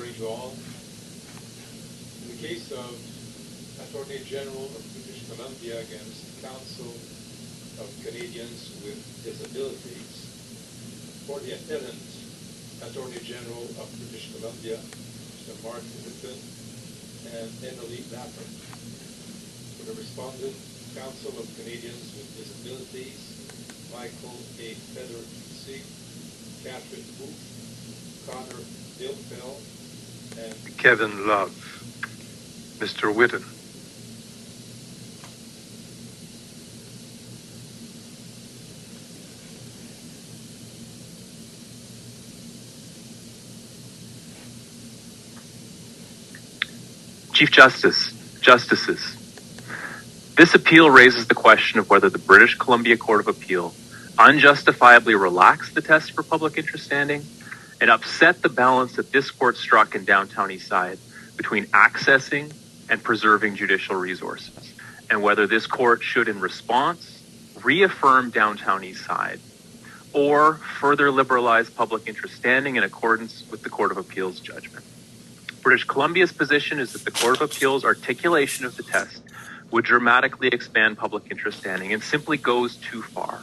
morning to all. In the case of Attorney General of British Columbia against Council of Canadians with Disabilities, for the appellant, Attorney General of British Columbia, Mr. Mark Whitten and Emily Lappin. For the respondent, Council of Canadians with Disabilities, Michael A. Feather, PC, Catherine Booth, Connor Dilfell, and Kevin Love. Mr. Whitten. Chief Justice, Justices, this appeal raises the question of whether the British Columbia Court of Appeal unjustifiably relaxed the test for public interest standing and upset the balance that this court struck in downtown Eastside between accessing and preserving judicial resources, and whether this court should, in response, reaffirm downtown Eastside or further liberalize public interest standing in accordance with the Court of Appeal's judgment. British Columbia's position is that the Court of Appeal's articulation of the test would dramatically expand public interest standing and simply goes too far.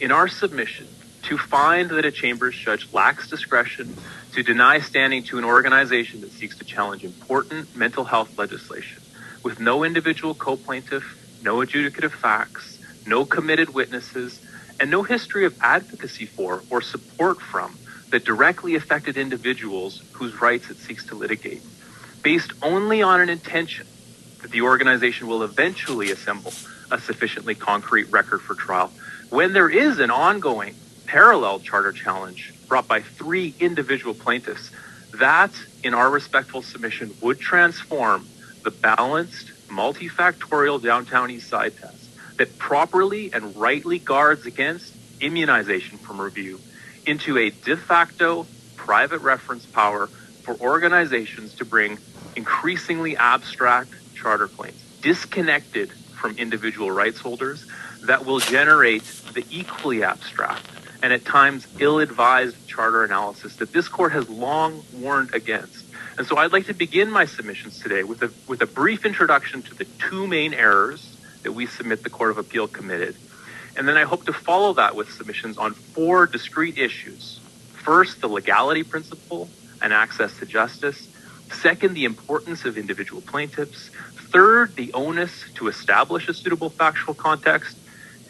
In our submission, to find that a Chambers judge lacks discretion to deny standing to an organization that seeks to challenge important mental health legislation with no individual co-plaintiff, no adjudicative facts, no committed witnesses, and no history of advocacy for or support from the directly affected individuals whose rights it seeks to litigate, based only on an intention that the organization will eventually assemble a sufficiently concrete record for trial when there is an ongoing parallel charter challenge brought by 3 individual plaintiffs. That, in our respectful submission, would transform the balanced, multifactorial downtown Eastside test that properly and rightly guards against immunization from review into a de facto private reference power for organizations to bring increasingly abstract charter claims, disconnected from individual rights holders, that will generate the equally abstract and at times ill-advised charter analysis that this court has long warned against. And so I'd like to begin my submissions today with a brief introduction to the 2 main errors that we submit the Court of Appeal committed. And then I hope to follow that with submissions on 4 discrete issues. First, the legality principle and access to justice. Second, the importance of individual plaintiffs. Third, the onus to establish a suitable factual context.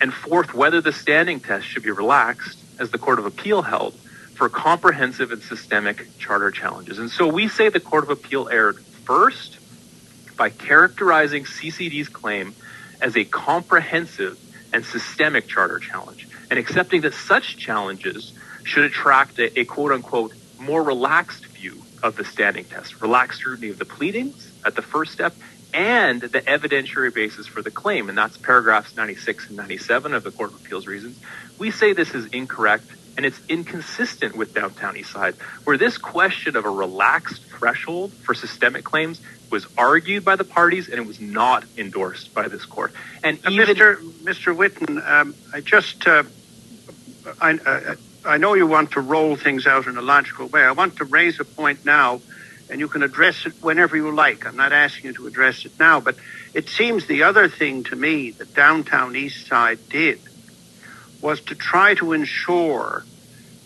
And fourth, whether the standing test should be relaxed, as the Court of Appeal held, for comprehensive and systemic charter challenges. And so we say the Court of Appeal erred first by characterizing CCD's claim as a comprehensive and systemic charter challenge, and accepting that such challenges should attract a quote-unquote more relaxed view of the standing test, relaxed scrutiny of the pleadings at the first step, and the evidentiary basis for the claim, and that's paragraphs 96 and 97 of the Court of Appeal's reasons. We say this is incorrect, and it's inconsistent with downtown Eastside, where this question of a relaxed threshold for systemic claims was argued by the parties, and it was not endorsed by this court. And even Mr. Whitten, I know you want to roll things out in a logical way. I want to raise a point now, and you can address it whenever you like. I'm not asking you to address it now, but it seems the other thing to me that downtown Eastside did was to try to ensure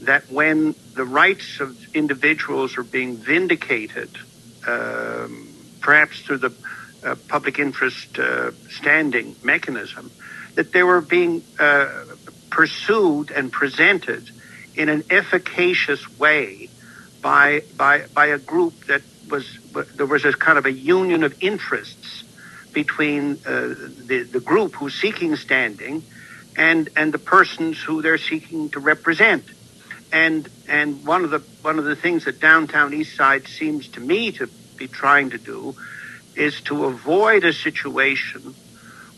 that when the rights of individuals are being vindicated, perhaps through the public interest standing mechanism, that they were being pursued and presented in an efficacious way by a group that there was a kind of a union of interests between the group who's seeking standing and the persons who they're seeking to represent. And one of the things that downtown Eastside seems to me to be trying to do is to avoid a situation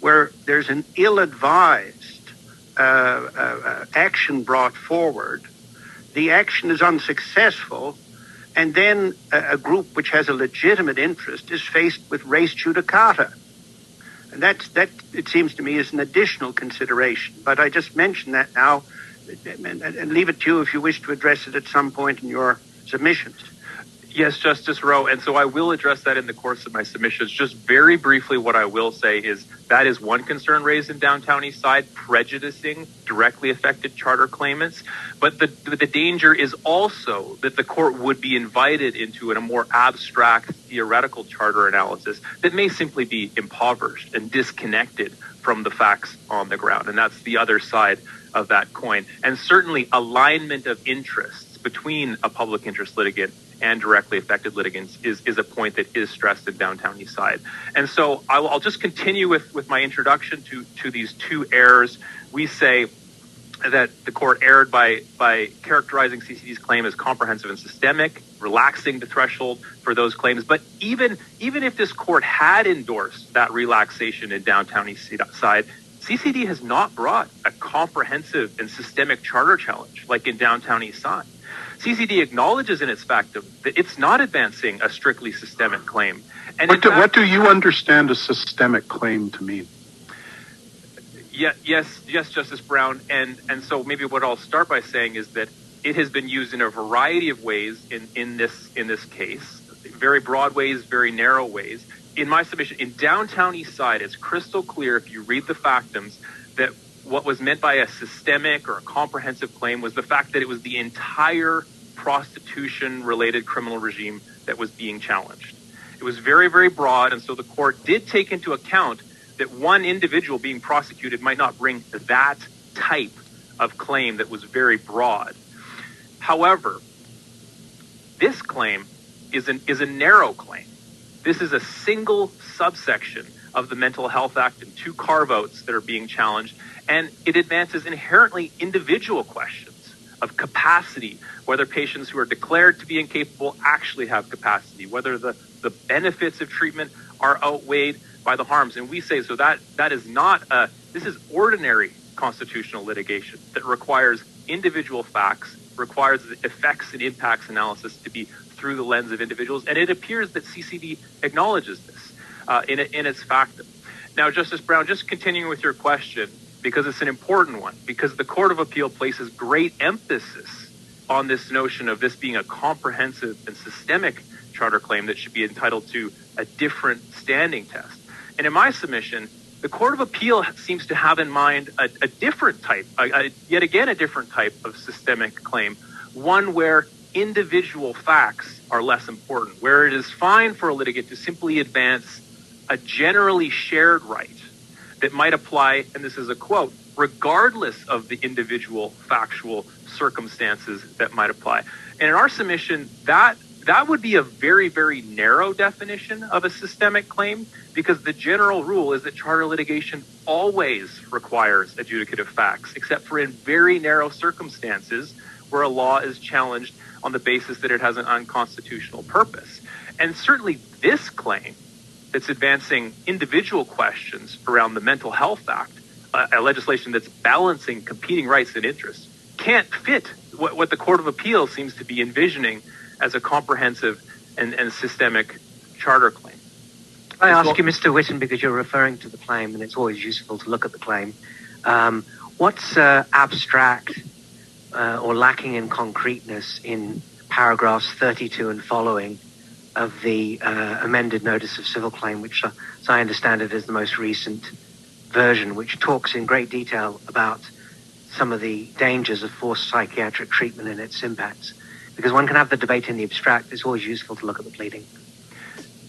where there's an ill-advised action brought forward. The action is unsuccessful, and then a group which has a legitimate interest is faced with res judicata. And that, it seems to me, is an additional consideration. But I just mention that now and leave it to you if you wish to address it at some point in your submissions. Yes, Justice Rowe, and so I will address that in the course of my submissions. Just very briefly, what I will say is that is one concern raised in downtown East Side, prejudicing directly affected charter claimants. But the danger is also that the court would be invited into a more abstract theoretical charter analysis that may simply be impoverished and disconnected from the facts on the ground. And that's the other side of that coin. And certainly alignment of interests between a public interest litigant and directly affected litigants is a point that is stressed in downtown East Side. And so I'll just continue with my introduction to these two errors. We say that the court erred by characterizing CCD's claim as comprehensive and systemic, relaxing the threshold for those claims. But even if this court had endorsed that relaxation in downtown East Side, CCD has not brought a comprehensive and systemic charter challenge like in downtown East Side. CCD acknowledges in its factum that it's not advancing a strictly systemic claim. And what do you understand a systemic claim to mean? Yes, Justice Brown. And so maybe what I'll start by saying is that it has been used in a variety of ways in this case, very broad ways, very narrow ways. In my submission, in downtown East Side, it's crystal clear if you read the factums that what was meant by a systemic or a comprehensive claim was the fact that it was the entire prostitution-related criminal regime that was being challenged. It was very, very broad, and so the court did take into account that one individual being prosecuted might not bring that type of claim that was very broad. However, this claim is a narrow claim. This is a single subsection of the Mental Health Act and two carve-outs that are being challenged, and it advances inherently individual questions of capacity, whether patients who are declared to be incapable actually have capacity, whether the benefits of treatment are outweighed by the harms. And we say, so that is not this is ordinary constitutional litigation that requires individual facts, requires the effects and impacts analysis to be through the lens of individuals. And it appears that CCD acknowledges this in its factum. Now, Justice Brown, just continuing with your question, because it's an important one, because the Court of Appeal places great emphasis on this notion of this being a comprehensive and systemic charter claim that should be entitled to a different standing test. And in my submission, the Court of Appeal seems to have in mind a different type, yet again a different type of systemic claim, one where individual facts are less important, where it is fine for a litigant to simply advance a generally shared right that might apply, and this is a quote, regardless of the individual factual circumstances that might apply. And in our submission, that would be a very, very narrow definition of a systemic claim, because the general rule is that charter litigation always requires adjudicative facts, except for in very narrow circumstances where a law is challenged on the basis that it has an unconstitutional purpose. And certainly this claim that's advancing individual questions around the Mental Health Act, a legislation that's balancing competing rights and interests, can't fit what the Court of Appeal seems to be envisioning as a comprehensive and systemic charter claim. I ask you, Mr. Whitten, because you're referring to the claim, and it's always useful to look at the claim. What's abstract or lacking in concreteness in paragraphs 32 and following of the amended Notice of Civil Claim, which, as I understand it, is the most recent version, which talks in great detail about some of the dangers of forced psychiatric treatment and its impacts? Because one can have the debate in the abstract. It's always useful to look at the pleading.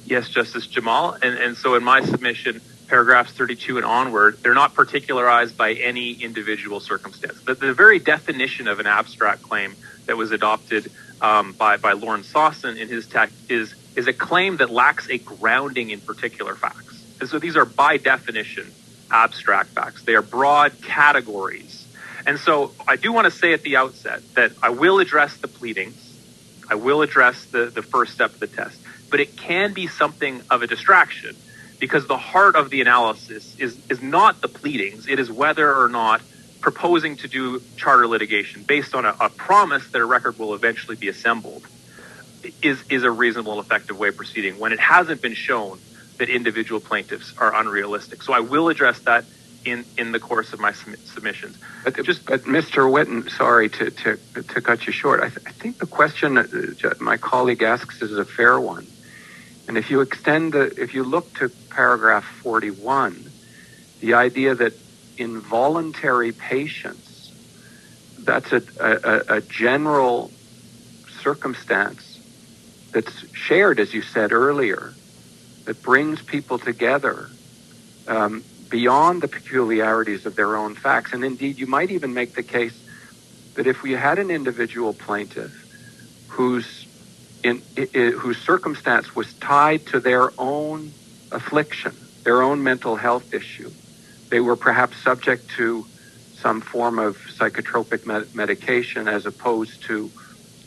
Yes, Justice Jamal. And so in my submission, paragraphs 32 and onward, they're not particularized by any individual circumstance. The very definition of an abstract claim that was adopted by Lawrence Sawson in his text is a claim that lacks a grounding in particular facts. And so these are by definition abstract facts. They are broad categories. And so I do want to say at the outset that I will address the pleadings. I will address the first step of the test. But it can be something of a distraction, because the heart of the analysis is not the pleadings. It is whether or not proposing to do charter litigation based on a promise that a record will eventually be assembled is a reasonable and effective way of proceeding when it hasn't been shown that individual plaintiffs are unrealistic. So I will address that in the course of my submissions. But Mr. Whitten, sorry to cut you short. I think the question my colleague asks is a fair one. And if you if you look to paragraph 41, the idea that involuntary patience, that's a general circumstance that's shared, as you said earlier, that brings people together beyond the peculiarities of their own facts. And indeed, you might even make the case that if we had an individual plaintiff whose circumstance was tied to their own affliction, their own mental health issue, they were perhaps subject to some form of psychotropic medication as opposed to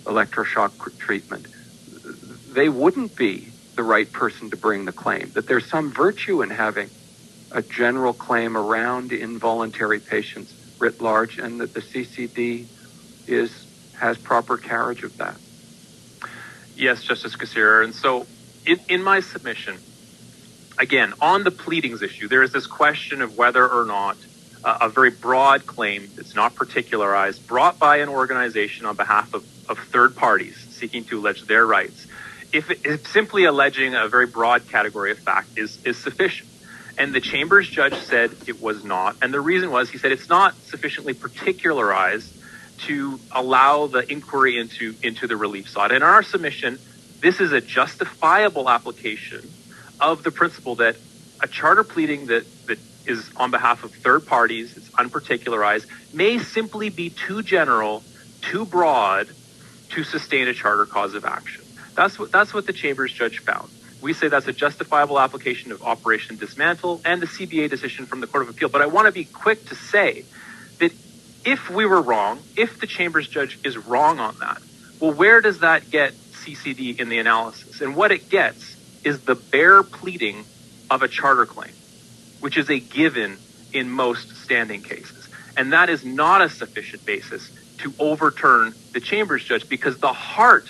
electroshock treatment, they wouldn't be the right person to bring the claim. That there's some virtue in having a general claim around involuntary patients writ large, and that the CCD has proper carriage of that. Yes, Justice Kassir. And so in my submission, again, on the pleadings issue, there is this question of whether or not a very broad claim that's not particularized, brought by an organization on behalf of third parties seeking to allege their rights, if simply alleging a very broad category of fact is sufficient. And the Chambers judge said it was not. And the reason was, he said it's not sufficiently particularized to allow the inquiry into the relief sought. In our submission, this is a justifiable application of the principle that a charter pleading that is on behalf of third parties, it's unparticularized, may simply be too general, too broad to sustain a charter cause of action. That's what the Chambers judge found. We say that's a justifiable application of Operation Dismantle and the CBA decision from the Court of Appeal. But I want to be quick to say that if we were wrong, if the Chambers judge is wrong on that, well, where does that get CCD in the analysis? And what it gets is the bare pleading of a charter claim, which is a given in most standing cases. And that is not a sufficient basis to overturn the Chambers judge, because the heart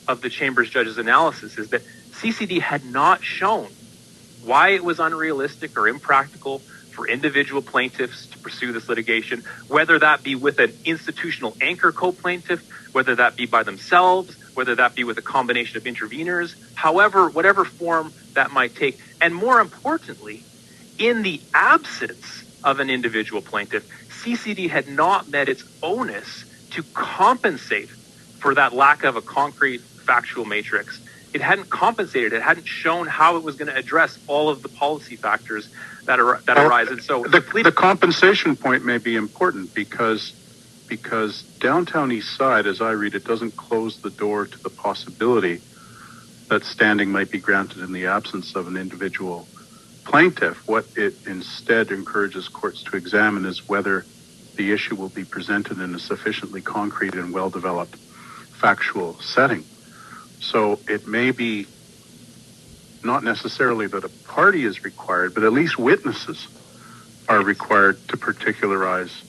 of the Chambers judge's analysis is that CCD had not shown why it was unrealistic or impractical for individual plaintiffs to pursue this litigation, whether that be with an institutional anchor co-plaintiff, whether that be by themselves, whether that be with a combination of interveners, however, whatever form that might take. And more importantly, in the absence of an individual plaintiff, CCD had not met its onus to compensate for that lack of a concrete factual matrix. It hadn't compensated. It hadn't shown how it was going to address all of the policy factors that arise. And so the compensation point may be important because Downtown East Side, as I read it, doesn't close the door to the possibility that standing might be granted in the absence of an individual plaintiff. What it instead encourages courts to examine is whether the issue will be presented in a sufficiently concrete and well-developed factual setting. So it may be not necessarily that a party is required, but at least witnesses are required to particularize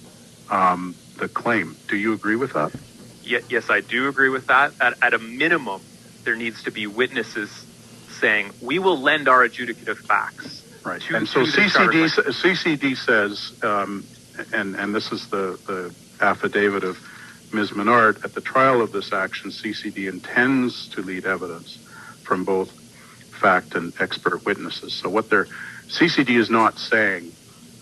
the claim. Do you agree with that? Yes, I do agree with that. At a minimum, there needs to be witnesses saying, we will lend our adjudicative facts. Right. And so CCD says, and this is the affidavit of Ms. Menard, at the trial of this action, CCD intends to lead evidence from both fact and expert witnesses. So CCD is not saying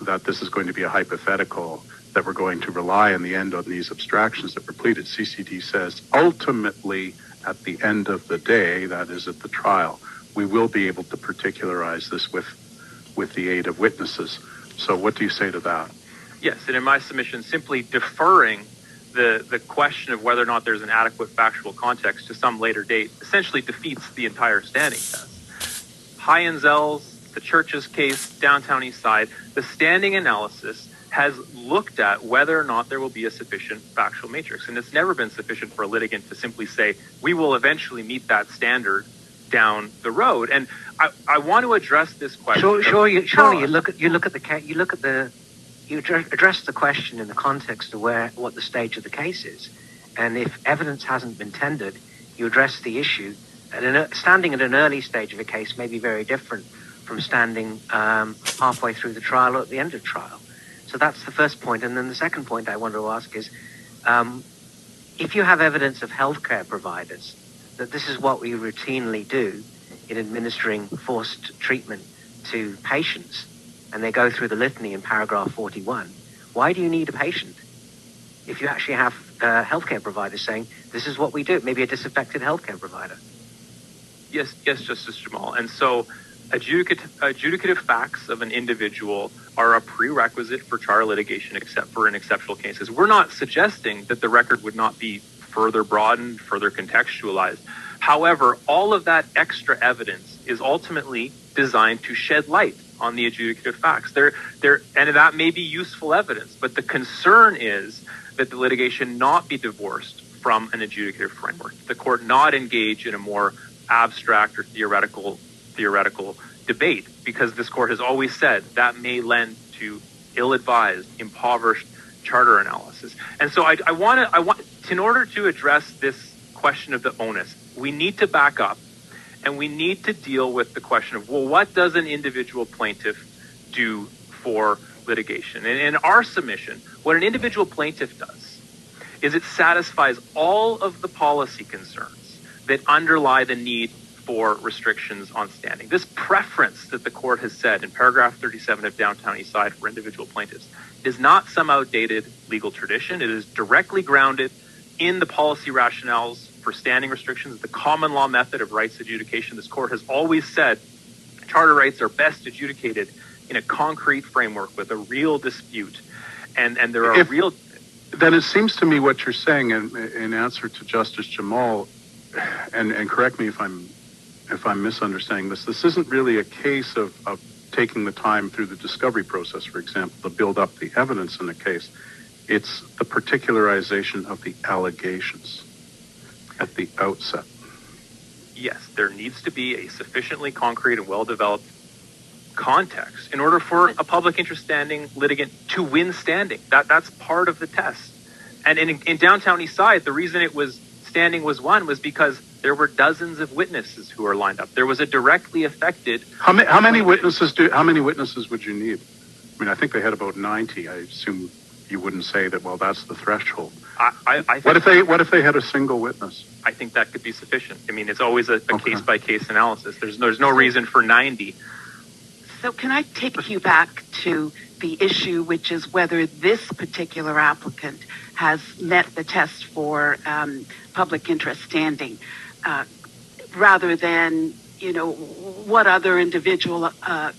that this is going to be a hypothetical, that we're going to rely in the end on these abstractions that were pleaded. CCD says ultimately at the end of the day, that is at the trial, we will be able to particularize this with the aid of witnesses. So what do you say to that? Yes, and in my submission, simply deferring the question of whether or not there's an adequate factual context to some later date essentially defeats the entire standing test. Hyenzel's, the Church's case, Downtown East Side, the standing analysis has looked at whether or not there will be a sufficient factual matrix. And it's never been sufficient for a litigant to simply say, we will eventually meet that standard down the road. And I want to address this question. You address the question in the context of what the stage of the case is. And if evidence hasn't been tendered, you address the issue. Standing at an early stage of a case may be very different from standing halfway through the trial or at the end of trial. So that's the first point. And then the second point I want to ask is, if you have evidence of healthcare providers that this is what we routinely do in administering forced treatment to patients, and they go through the litany in paragraph 41, why do you need a patient if you actually have healthcare providers saying this is what we do? Maybe a disaffected healthcare provider. Yes, Justice Jamal. And so adjudicative facts of an individual are a prerequisite for charter litigation, except for in exceptional cases. We're not suggesting that the record would not be further broadened, further contextualized. However, all of that extra evidence is ultimately designed to shed light on the adjudicative facts. And that may be useful evidence, but the concern is that the litigation not be divorced from an adjudicative framework. The court not engage in a more abstract or theoretical debate, because this court has always said that may lend to ill-advised, impoverished charter analysis. And so I want in order to address this question of the onus, we need to back up and we need to deal with the question of, well, what does an individual plaintiff do for litigation? And in our submission, what an individual plaintiff does is it satisfies all of the policy concerns that underlie the need for restrictions on standing. This preference that the court has said in paragraph 37 of Downtown Eastside for individual plaintiffs is not some outdated legal tradition. It is directly grounded in the policy rationales for standing restrictions, the common law method of rights adjudication. This court has always said charter rights are best adjudicated in a concrete framework with a real dispute. And there are real... Then it seems to me what you're saying in answer to Justice Jamal, and correct me if I'm misunderstanding this, this isn't really a case of taking the time through the discovery process, for example, to build up the evidence in the case. It's the particularization of the allegations at the outset. Yes, there needs to be a sufficiently concrete and well-developed context in order for a public interest standing litigant to win standing. That's part of the test. And in Downtown Eastside, the reason standing was won was because there were dozens of witnesses who were lined up. There was a directly affected... How many witnesses would you need? I mean, I think they had about 90. I assume you wouldn't say that, well, that's the threshold. What if they had a single witness? I think that could be sufficient. I mean, it's always a case-by-case analysis. There's no reason for 90. So can I take you back to the issue, which is whether this particular applicant has met the test for public interest standing, rather than, what other individual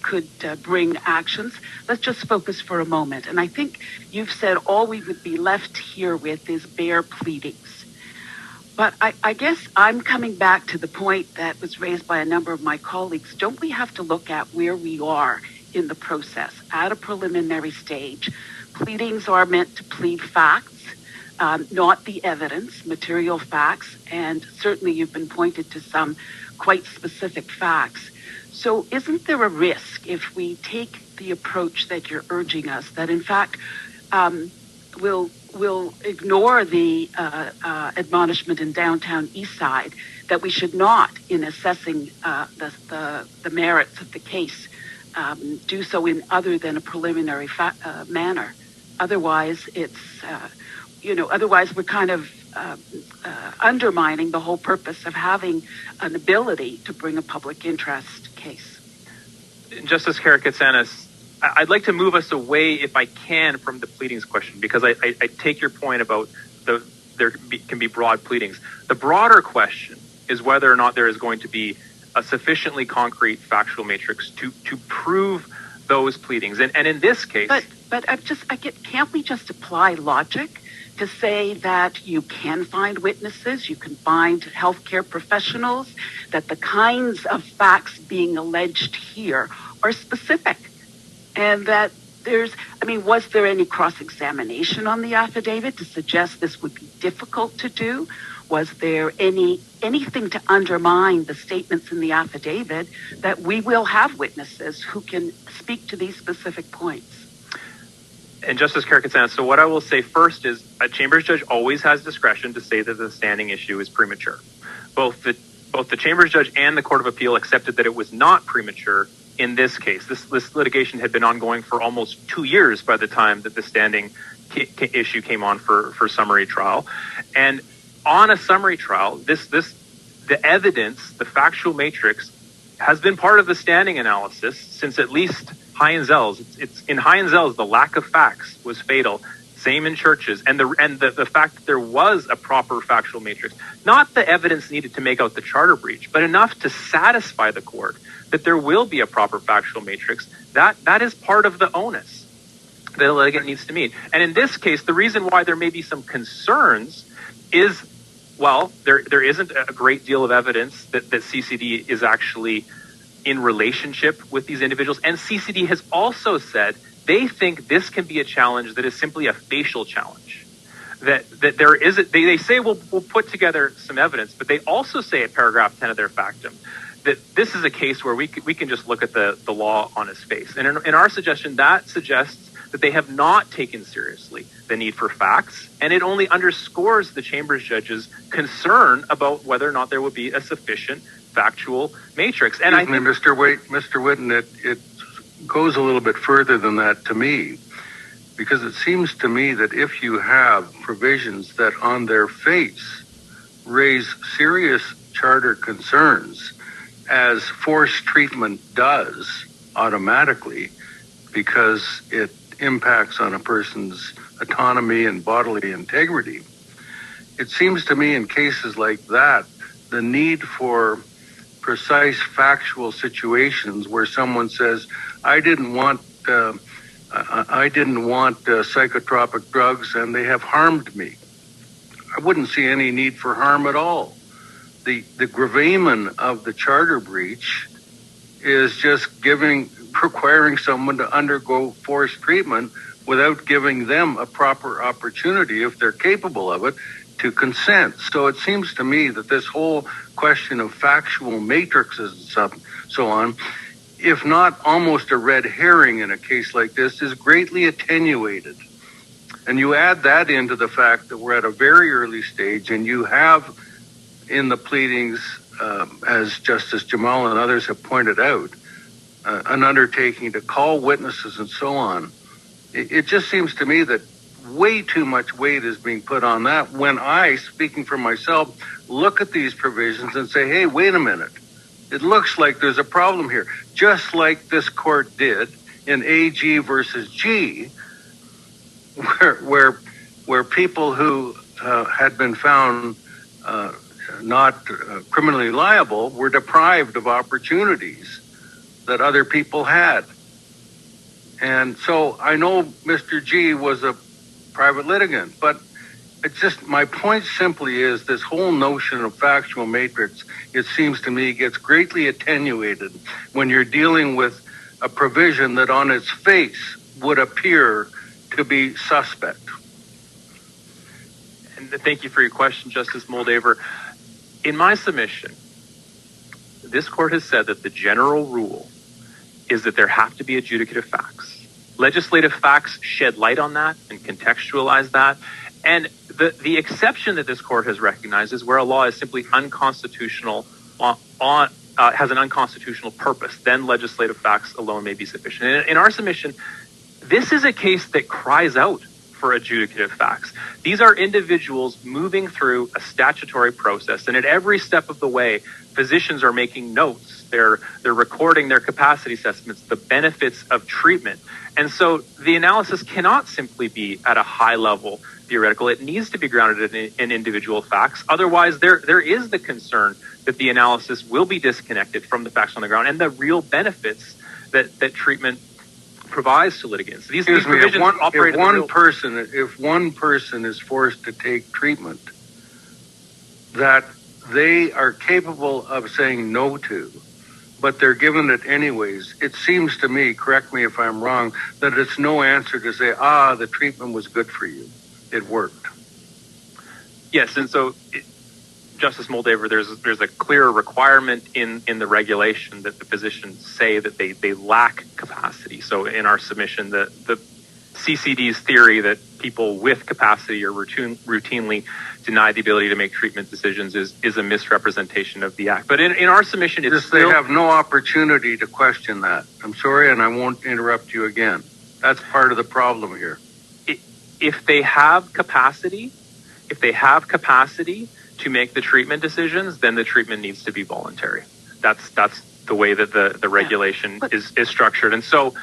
could bring actions? Let's just focus for a moment. And I think you've said all we would be left here with is bare pleadings. But I guess I'm coming back to the point that was raised by a number of my colleagues. Don't we have to look at where we are in the process at a preliminary stage? Pleadings are meant to plead facts, not the evidence, material facts, and certainly you've been pointed to some quite specific facts. So isn't there a risk if we take the approach that you're urging us that in fact we'll ignore the admonishment in Downtown Eastside that we should not, in assessing the merits of the case, do so in other than a preliminary manner? Otherwise, it's otherwise we're kind of undermining the whole purpose of having an ability to bring a public interest case. Justice Karakatsanis, I'd like to move us away, if I can, from the pleadings question, because I take your point about there can be broad pleadings. The broader question is whether or not there is going to be a sufficiently concrete factual matrix to prove those pleadings. And in this case... But can't we just apply logic to say that you can find witnesses, you can find healthcare professionals, that the kinds of facts being alleged here are specific? And that was there any cross-examination on the affidavit to suggest this would be difficult to do? Was there anything to undermine the statements in the affidavit that we will have witnesses who can speak to these specific points? And Justice Karakatsanis, so what I will say first is a Chambers judge always has discretion to say that the standing issue is premature. Both the Chambers judge and the Court of Appeal accepted that it was not premature in this case. This litigation had been ongoing for almost 2 years by the time that the standing issue came on for summary trial. And on a summary trial, the evidence, the factual matrix, has been part of the standing analysis since at least Heinzel's. It's in Heinzel's, the lack of facts was fatal. Same in Churches, and the fact that there was a proper factual matrix, not the evidence needed to make out the charter breach, but enough to satisfy the court that there will be a proper factual matrix. That is part of the onus that the litigant needs to meet. And in this case, the reason why there may be some concerns is, well, there isn't a great deal of evidence that CCD is actually in relationship with these individuals. And CCD has also said they think this can be a challenge that is simply a facial challenge. That there is, they say we'll put together some evidence, but they also say at paragraph 10 of their factum that this is a case where we can just look at the law on its face. And in our suggestion, that suggests that they have not taken seriously the need for facts, and it only underscores the Chambers judge's concern about whether or not there would be a sufficient factual matrix. And Mr. Whitten, it goes a little bit further than that to me, because it seems to me that if you have provisions that on their face raise serious charter concerns, as forced treatment does automatically, because it impacts on a person's autonomy and bodily integrity, it seems to me in cases like that, the need for precise factual situations where someone says, I didn't want psychotropic drugs and they have harmed me. I wouldn't see any need for harm at all. The gravamen of the charter breach is just requiring someone to undergo forced treatment without giving them a proper opportunity, if they're capable of it, to consent. So it seems to me that this whole question of factual matrices and so on, if not almost a red herring in a case like this, is greatly attenuated. And you add that into the fact that we're at a very early stage, and you have in the pleadings, as Justice Jamal and others have pointed out, an undertaking to call witnesses and so on. It just seems to me that way too much weight is being put on that when I, speaking for myself, look at these provisions and say, hey, wait a minute. It looks like there's a problem here. Just like this court did in AG versus G, where people who had been found not criminally liable were deprived of opportunities that other people had. And so I know Mr. G was a private litigant, but it's just, my point simply is this whole notion of factual matrix, it seems to me, gets greatly attenuated when you're dealing with a provision that on its face would appear to be suspect. And thank you for your question, Justice Moldaver. In my submission, this court has said that the general rule is that there have to be adjudicative facts. Legislative facts shed light on that and contextualize that. And the exception that this court has recognized is where a law is simply unconstitutional has an unconstitutional purpose. Then legislative facts alone may be sufficient. In our submission, this is a case that cries out for adjudicative facts. These are individuals moving through a statutory process, and at every step of the way, physicians are making notes. They're recording their capacity assessments, the benefits of treatment. And so the analysis cannot simply be at a high level theoretical. It needs to be grounded in individual facts. Otherwise, there is the concern that the analysis will be disconnected from the facts on the ground and the real benefits that treatment provides to litigants. These provisions operate if one person is forced to take treatment that they are capable of saying no to, but they're given it anyways, it seems to me, correct me if I'm wrong, that it's no answer to say, the treatment was good for you. It worked. Yes, and so, Justice Moldaver, there's a clear requirement in the regulation that the physicians say that they lack capacity. So in our submission, the CCD's theory that people with capacity are routinely deny the ability to make treatment decisions is a misrepresentation of the act. But in our submission, it's Just they have no opportunity to question that. I'm sorry, and I won't interrupt you again. That's part of the problem here. If they have capacity to make the treatment decisions, then the treatment needs to be voluntary. That's the way that the regulation is structured. And so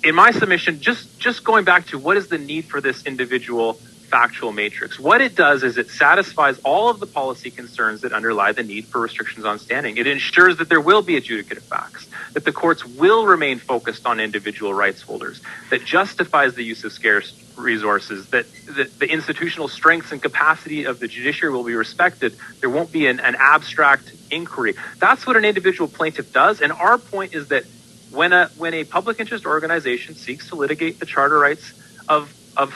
in my submission, just going back to what is the need for this individual factual matrix, what it does is it satisfies all of the policy concerns that underlie the need for restrictions on standing. It ensures that there will be adjudicative facts, that the courts will remain focused on individual rights holders, that justifies the use of scarce resources, that the institutional strengths and capacity of the judiciary will be respected. There won't be an abstract inquiry. That's what an individual plaintiff does. And our point is that when a public interest organization seeks to litigate the charter rights of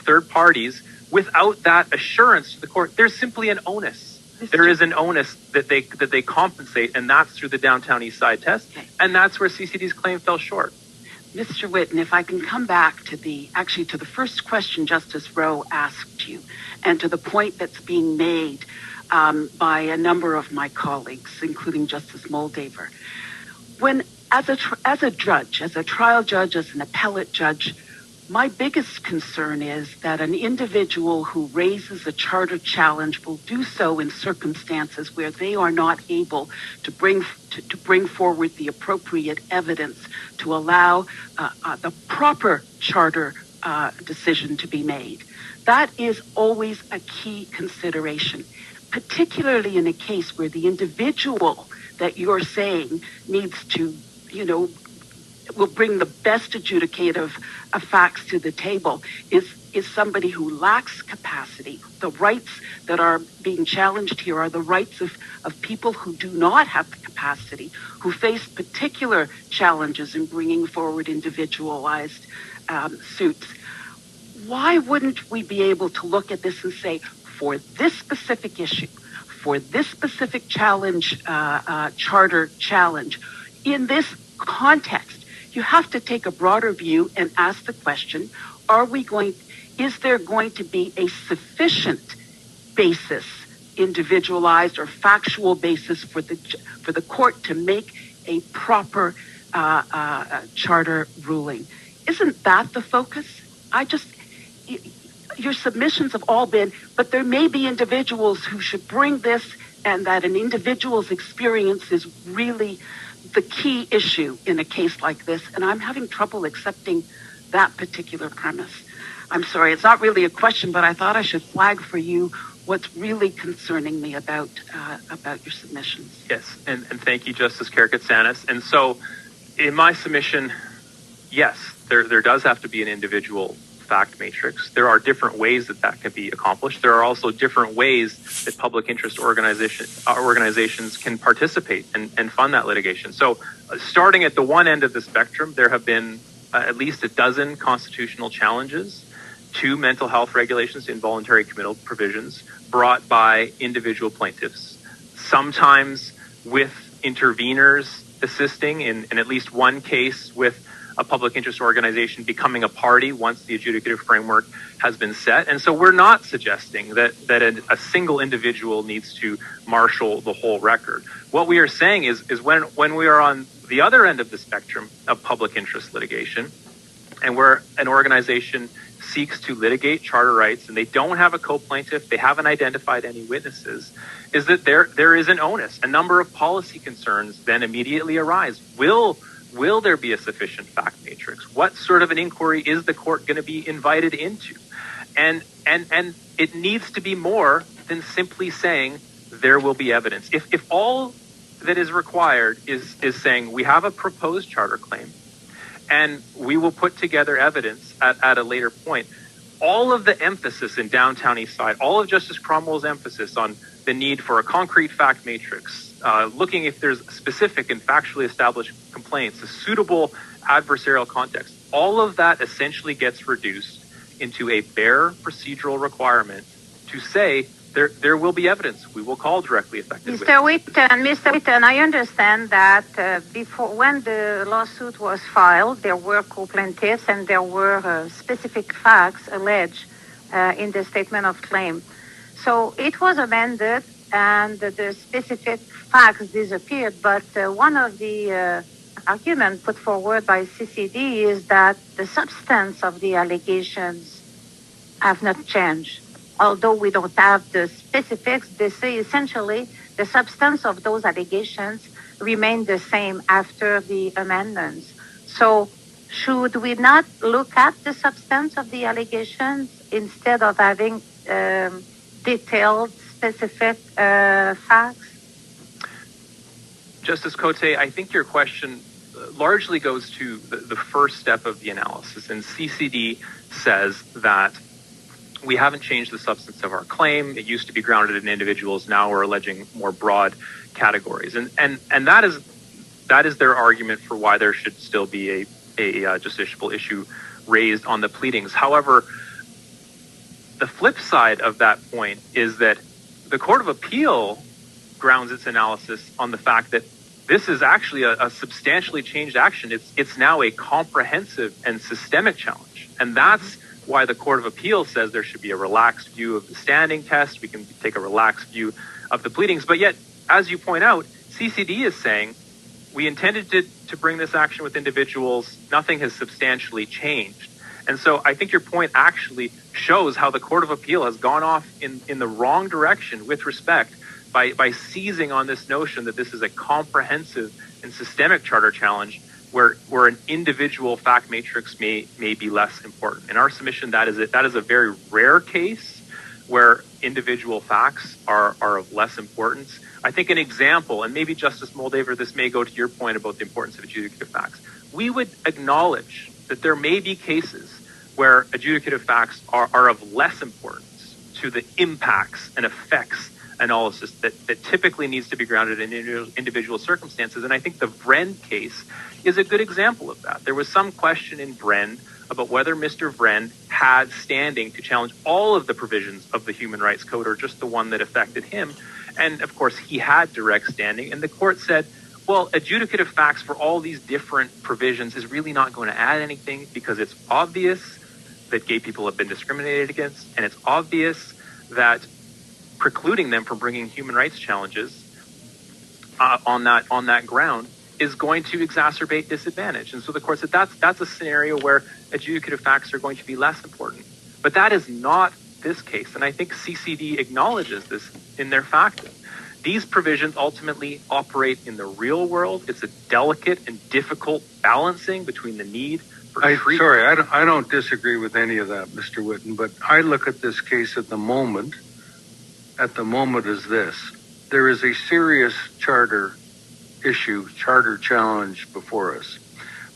third parties without that assurance to the court, there's simply an onus. There is an onus that they compensate, and that's through the Downtown East Side test. Okay. And that's where CCD's claim fell short. Mr. Whitten, if I can come back to the first question Justice Rowe asked you, and to the point that's being made by a number of my colleagues, including Justice Moldaver. When, as a judge, as a trial judge, as an appellate judge, my biggest concern is that an individual who raises a charter challenge will do so in circumstances where they are not able to bring forward the appropriate evidence to allow the proper charter decision to be made. That is always a key consideration, particularly in a case where the individual that you're saying needs to, will bring the best adjudicative facts to the table is somebody who lacks capacity. The rights that are being challenged here are the rights of people who do not have the capacity, who face particular challenges in bringing forward individualized suits. Why wouldn't we be able to look at this and say, for this specific issue, for this specific challenge, charter challenge, in this context, you have to take a broader view and ask the question, is there going to be a sufficient basis, individualized or factual basis for the court to make a proper charter ruling? Isn't that the focus? Your submissions have all been, but there may be individuals who should bring this, and that an individual's experience is really the key issue in a case like this, and I'm having trouble accepting that particular premise. I'm sorry, it's not really a question, but I thought I should flag for you what's really concerning me about your submissions. Yes, and thank you, Justice Karakatsanis. And so, in my submission, yes, there does have to be an individual fact matrix. There are different ways that can be accomplished. There are also different ways that public interest organizations can participate and fund that litigation. So starting at the one end of the spectrum, there have been at least a dozen constitutional challenges to mental health regulations, involuntary committal provisions brought by individual plaintiffs, sometimes with interveners assisting in at least one case with a public interest organization becoming a party once the adjudicative framework has been set. And so we're not suggesting that a single individual needs to marshal the whole record. What we are saying is when we are on the other end of the spectrum of public interest litigation, and where an organization seeks to litigate charter rights and they don't have a co-plaintiff, they haven't identified any witnesses, is that there is an onus. A number of policy concerns then immediately arise. Will there be a sufficient fact matrix? What sort of an inquiry is the court going to be invited into? And it needs to be more than simply saying there will be evidence. If all that is required is saying we have a proposed charter claim and we will put together evidence at a later point, all of the emphasis in Downtown East Side, all of Justice Cromwell's emphasis on the need for a concrete fact matrix, looking if there's specific and factually established complaints, a suitable adversarial context, all of that essentially gets reduced into a bare procedural requirement to say there will be evidence. We will call directly affected witnesses. Mr. Whitten, I understand that before, when the lawsuit was filed, there were co-plaintiffs and there were specific facts alleged in the statement of claim. So it was amended and the specific facts disappeared, but one of the arguments put forward by CCD is that the substance of the allegations have not changed. Although we don't have the specifics, they say essentially the substance of those allegations remain the same after the amendments. So should we not look at the substance of the allegations instead of having detailed, specific facts? Justice Cote, I think your question largely goes to the first step of the analysis, and CCD says that we haven't changed the substance of our claim. It used to be grounded in individuals. Now we're alleging more broad categories, and that is their argument for why there should still be a justiciable issue raised on the pleadings. However, the flip side of that point is that the Court of Appeal grounds its analysis on the fact that this is actually a substantially changed action. It's now a comprehensive and systemic challenge, and that's why the Court of Appeal says there should be a relaxed view of the standing test. We can take a relaxed view of the pleadings. But yet, as you point out, CCD is saying we intended to bring this action with individuals. Nothing has substantially changed. And so I think your point actually shows how the Court of Appeal has gone off in the wrong direction with respect by seizing on this notion that this is a comprehensive and systemic charter challenge where an individual fact matrix may be less important. In our submission, that is a very rare case where individual facts are of less importance. I think an example, and maybe Justice Moldaver, this may go to your point about the importance of adjudicative facts. We would acknowledge that there may be cases where adjudicative facts are of less importance to the impacts and effects analysis that typically needs to be grounded in individual circumstances. And I think the Vrend case is a good example of that. There was some question in Vrend about whether Mr. Vrend had standing to challenge all of the provisions of the Human Rights Code or just the one that affected him. And of course, he had direct standing. And the court said, well, adjudicative facts for all these different provisions is really not going to add anything because it's obvious that gay people have been discriminated against, and it's obvious that precluding them from bringing human rights challenges on that ground is going to exacerbate disadvantage. And so the court said that's a scenario where adjudicative facts are going to be less important. But that is not this case, and I think CCD acknowledges this in their factum. These provisions ultimately operate in the real world. It's a delicate and difficult balancing between the need for treatment. Sorry, I don't disagree with any of that, Mr. Whitten, but I look at this case at the moment as this. There is a serious charter challenge before us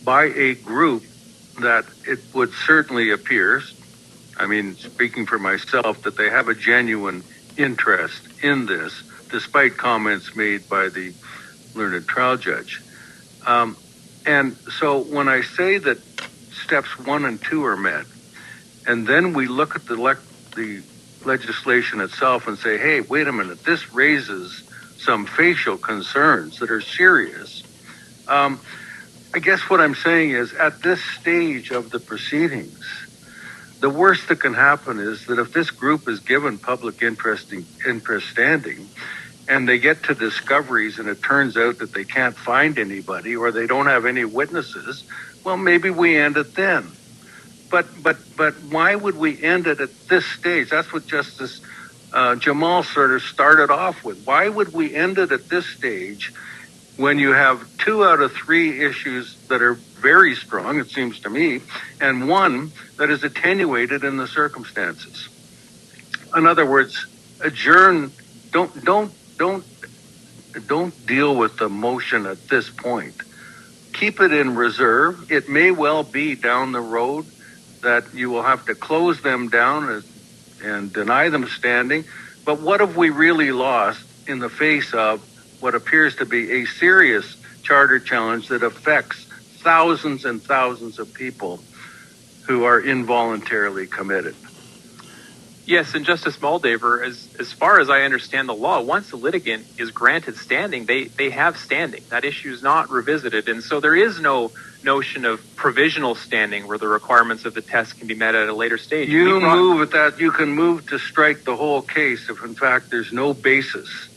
by a group that it would certainly appear, I mean, speaking for myself, that they have a genuine interest in this, despite comments made by the learned trial judge. And so when I say that steps 1 and 2 are met, and then we look at the legislation itself and say, hey, wait a minute, this raises some facial concerns that are serious. I guess what I'm saying is at this stage of the proceedings, the worst that can happen is that if this group is given public interest standing and they get to discoveries and it turns out that they can't find anybody or they don't have any witnesses, well, maybe we end it then. But why would we end it at this stage? That's what Justice Jamal sort of started off with. Why would we end it at this stage when you have 2 out of 3 issues that are very strong, it seems to me, and 1 that is attenuated in the circumstances? In other words, adjourn. Don't deal with the motion at this point. Keep it in reserve. It may well be down the road that you will have to close them down and deny them standing. But what have we really lost in the face of what appears to be a serious charter challenge that affects thousands and thousands of people who are involuntarily committed? Yes, and Justice Moldaver, as far as I understand the law, once a litigant is granted standing, they have standing. That issue is not revisited, and so there is no notion of provisional standing where the requirements of the test can be met at a later stage. You can move to strike the whole case if, in fact, there's no basis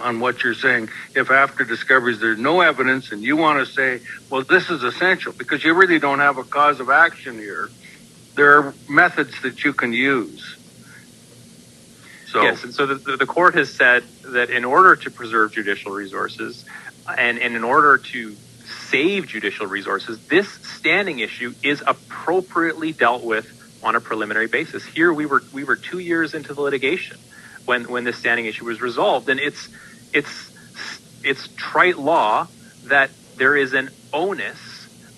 on what you're saying. If after discoveries there's no evidence and you want to say, well, this is essential because you really don't have a cause of action here, there are methods that you can use. So. Yes, and so the court has said that in order to preserve judicial resources and in order to save judicial resources, this standing issue is appropriately dealt with on a preliminary basis. Here we were 2 years into the litigation when this standing issue was resolved, and it's trite law that there is an onus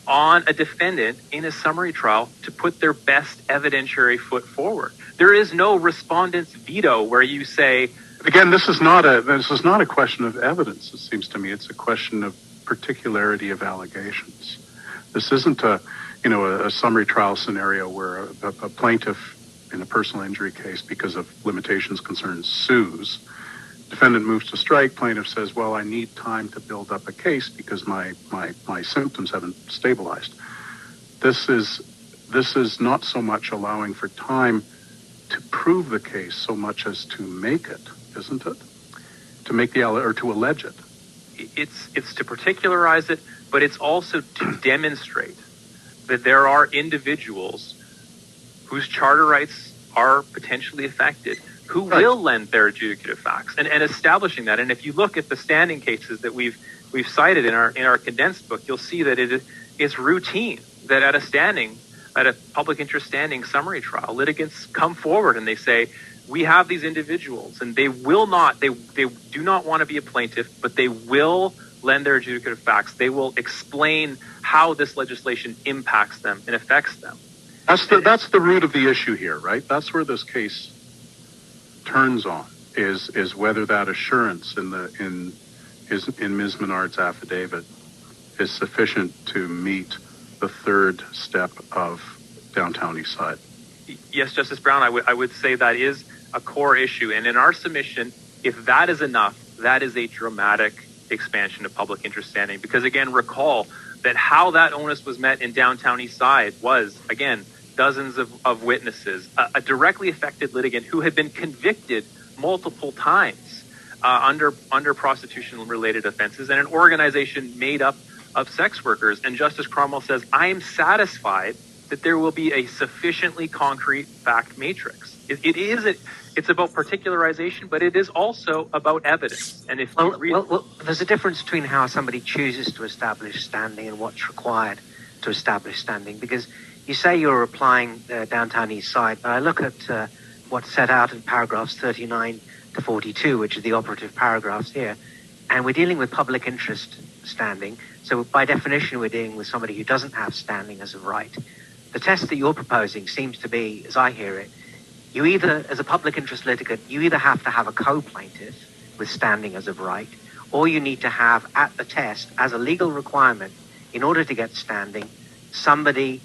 on a defendant in a summary trial to put their best evidentiary foot forward. There is no respondent's veto where you say, again, this is not a question of evidence. It seems to me it's a question of particularity of allegations. This isn't a summary trial scenario where a plaintiff in a personal injury case because of limitations concerns sues. Defendant moves to strike. Plaintiff says, well, I need time to build up a case because my symptoms haven't stabilized. This is not so much allowing for time to prove the case so much as to make it, isn't it? To make or to allege it. It's to particularize it, but it's also to demonstrate that there are individuals whose charter rights are potentially affected who will lend their adjudicative facts and establishing that. And if you look at the standing cases that we've cited in our condensed book, you'll see that it's routine that at a public interest standing summary trial, litigants come forward and they say, we have these individuals and they do not want to be a plaintiff, but they will lend their adjudicative facts. They will explain how this legislation impacts them and affects them. That's the root of the issue here, right? That's where this case turns on is whether that assurance in Ms. Menard's affidavit is sufficient to meet the third step of downtown East Side. Yes, Justice Brown, I would say that is a core issue. And in our submission, if that is enough, that is a dramatic expansion of public interest standing. Because again, recall that how that onus was met in downtown East Side was, again, dozens of witnesses, a directly affected litigant who had been convicted multiple times under prostitution-related offenses, and an organization made up of sex workers. And Justice Cromwell says, I am satisfied that there will be a sufficiently concrete fact matrix. It's about particularization, but it is also about evidence. And if there's a difference between how somebody chooses to establish standing and what's required to establish standing, because you say you're applying downtown East Side, but I look at what's set out in paragraphs 39 to 42, which are the operative paragraphs here, and we're dealing with public interest standing. So by definition, we're dealing with somebody who doesn't have standing as of right. The test that you're proposing seems to be, as I hear it, you either, as a public interest litigant, you either have to have a co-plaintiff with standing as of right, or you need to have at the test, as a legal requirement, in order to get standing, somebody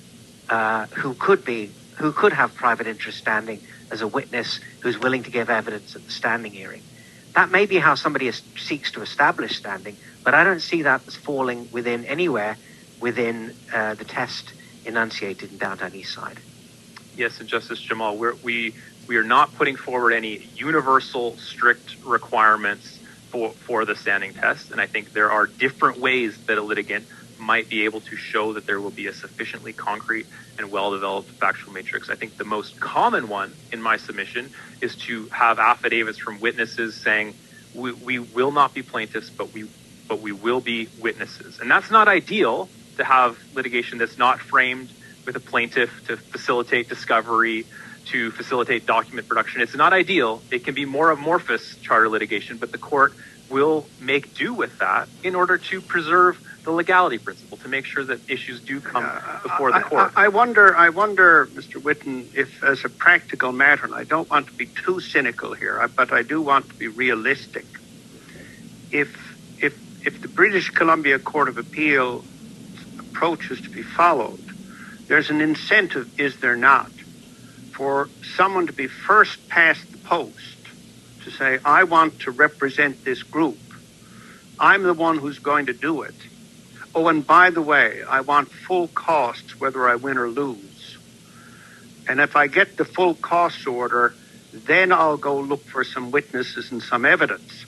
who could have private interest standing as a witness who's willing to give evidence at the standing hearing. That may be how somebody seeks to establish standing, but I don't see that as falling anywhere within the test enunciated in downtown East Side. Yes, and Justice Jamal, we are not putting forward any universal strict requirements for the standing test, and I think there are different ways that a litigant might be able to show that there will be a sufficiently concrete and well-developed factual matrix. I think the most common one in my submission is to have affidavits from witnesses saying, we will not be plaintiffs, but we will be witnesses. And that's not ideal, to have litigation that's not framed with a plaintiff to facilitate discovery, to facilitate document production. It's not ideal. It can be more amorphous charter litigation, but the court will make do with that in order to preserve the legality principle, to make sure that issues do come before the court. I wonder, Mr. Whitten, if as a practical matter, and I don't want to be too cynical here, but I do want to be realistic, if the British Columbia Court of Appeal approach is to be followed, there's an incentive, is there not, for someone to be first past the post to say, I want to represent this group. I'm the one who's going to do it. Oh, and by the way, I want full costs whether I win or lose. And if I get the full costs order, then I'll go look for some witnesses and some evidence.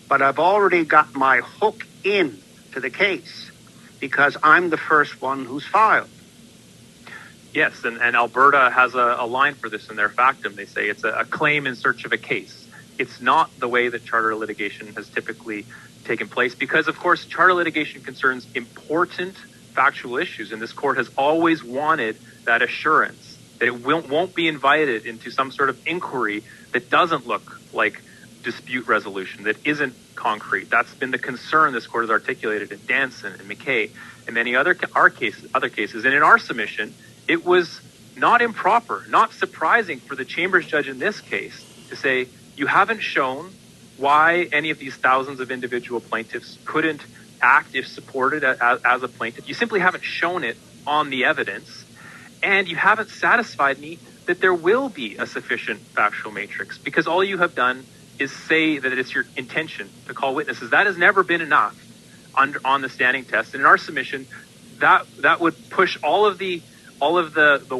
But I've already got my hook in to the case because I'm the first one who's filed. Yes, and Alberta has a line for this in their factum. They say it's a claim in search of a case. It's not the way that charter litigation has typically taken place because, of course, charter litigation concerns important factual issues, and this court has always wanted that assurance that it won't be invited into some sort of inquiry that doesn't look like dispute resolution, that isn't concrete. That's been the concern this court has articulated in Danson and McKay and many other cases. And in our submission, it was not improper, not surprising for the Chambers judge in this case to say, you haven't shown why any of these thousands of individual plaintiffs couldn't act if supported as a plaintiff. You simply haven't shown it on the evidence, and you haven't satisfied me that there will be a sufficient factual matrix, because all you have done is say that it's your intention to call witnesses. That has never been enough on the standing test. And in our submission, that would push all of the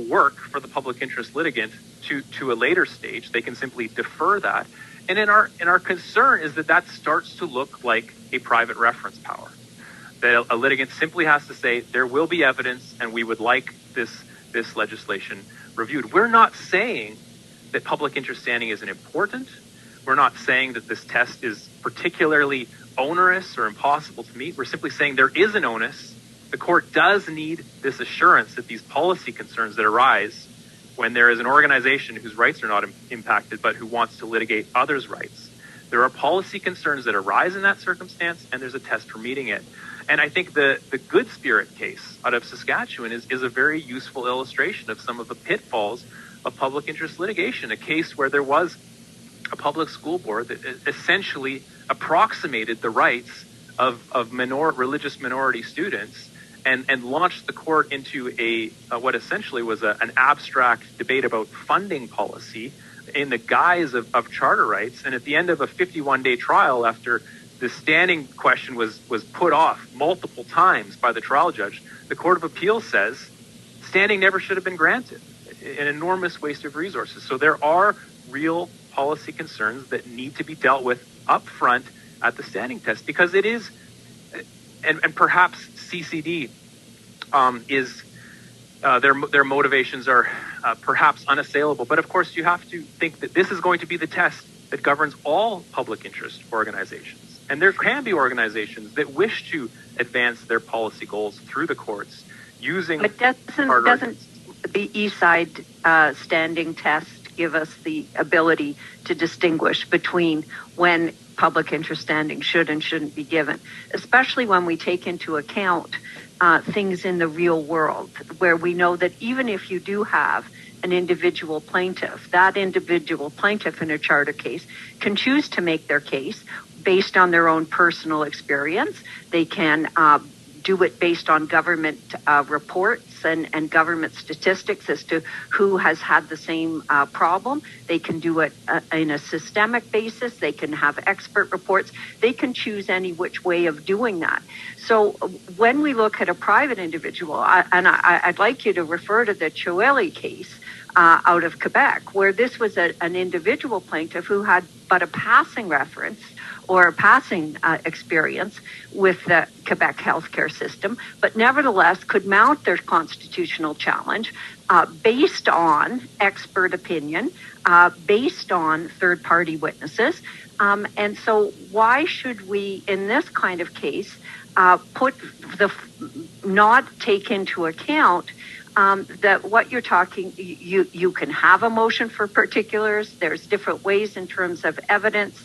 work for the public interest litigant to a later stage. They can simply defer that. And in our concern is that starts to look like a private reference power. That a litigant simply has to say there will be evidence, and we would like this legislation reviewed. We're not saying that public interest standing isn't important. We're not saying that this test is particularly onerous or impossible to meet. We're simply saying there is an onus. The court does need this assurance that these policy concerns that arise when there is an organization whose rights are not impacted but who wants to litigate others' rights. There are policy concerns that arise in that circumstance, and there's a test for meeting it. And I think the Good Spirit case out of Saskatchewan is a very useful illustration of some of the pitfalls of public interest litigation, a case where there was a public school board that essentially approximated the rights of religious minority students and launched the court into what essentially was an abstract debate about funding policy in the guise of charter rights. And at the end of a 51-day trial, after the standing question was put off multiple times by the trial judge, the Court of Appeal says standing never should have been granted, an enormous waste of resources. So there are real policy concerns that need to be dealt with up front at the standing test, because it is, and perhaps CCD is their motivations are perhaps unassailable. But of course, you have to think that this is going to be the test that governs all public interest organizations. And there can be organizations that wish to advance their policy goals through the courts using. But doesn't the E-side standing test give us the ability to distinguish between when public interest standing should and shouldn't be given, especially when we take into account things in the real world, where we know that even if you do have an individual plaintiff, that individual plaintiff in a charter case can choose to make their case based on their own personal experience. They can do it based on government reports and government statistics as to who has had the same problem. They can do it in a systemic basis. They can have expert reports. They can choose any which way of doing that. So when we look at a private individual, I'd like you to refer to the Choeli case out of Quebec, where this was an individual plaintiff who had but a passing reference or a passing experience with the Quebec healthcare system, but nevertheless could mount their constitutional challenge based on expert opinion, based on third-party witnesses. And so why should we, in this kind of case, not take into account that what you're talking, you can have a motion for particulars. There's different ways in terms of evidence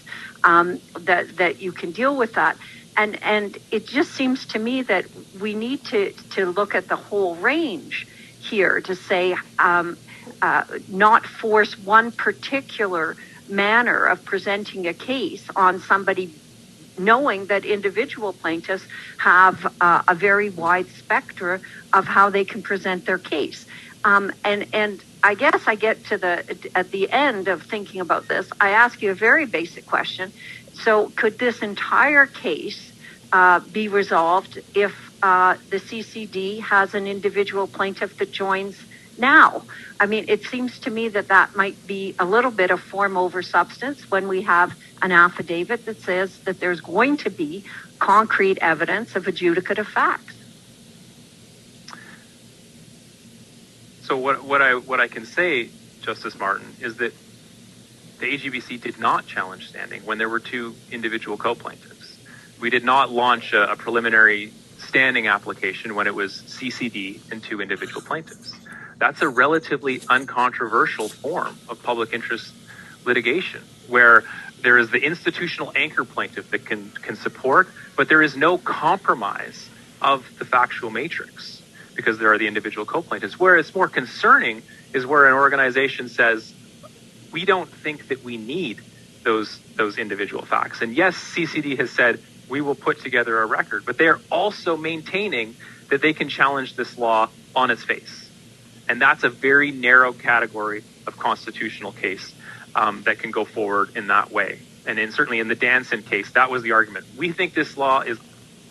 that you can deal with that. And it just seems to me that we need to look at the whole range here to say, not force one particular manner of presenting a case on somebody, knowing that individual plaintiffs have a very wide spectrum of how they can present their case. And I guess I get to at the end of thinking about this, I ask you a very basic question. So could this entire case be resolved if the CCD has an individual plaintiff that joins now? I mean, it seems to me that might be a little bit of form over substance when we have an affidavit that says that there's going to be concrete evidence of adjudicative facts. So what I can say, Justice Martin, is that the AGBC did not challenge standing when there were two individual co-plaintiffs. We did not launch a preliminary standing application when it was CCD and two individual plaintiffs. That's a relatively uncontroversial form of public interest litigation, where there is the institutional anchor plaintiff that can support, but there is no compromise of the factual matrix because there are the individual co-plaintiffs. Where it's more concerning is where an organization says, we don't think that we need those individual facts. And yes, CCD has said, we will put together a record, but they are also maintaining that they can challenge this law on its face. And that's a very narrow category of constitutional case that can go forward in that way. And certainly in the Danson case, that was the argument. We think this law is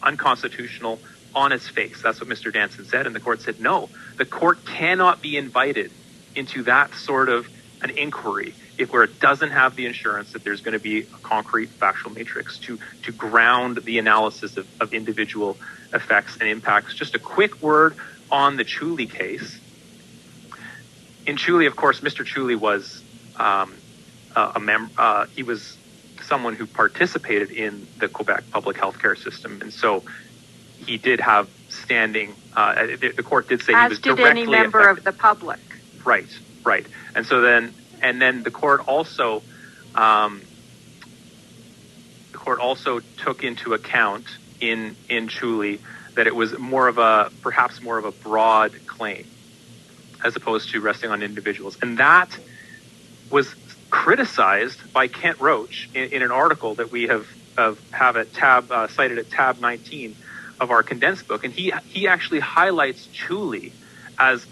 unconstitutional on its face. That's what Mr. Danson said. And the court said, no, the court cannot be invited into that sort of an inquiry where it doesn't have the assurance that there's going to be a concrete factual matrix to ground the analysis of individual effects and impacts. Just a quick word on the Chuli case. In Chuli, of course, Mr. Chuli was he was someone who participated in the Quebec public health care system, and so he did have standing. The court did say he was directly affected. As did any member of the public. Right. And so then the court also took into account in Chuli that it was perhaps more of a broad claim as opposed to resting on individuals. And that was criticized by Kent Roach in an article that we have at cited at tab 19 of our condensed book. And he actually highlights Chuli as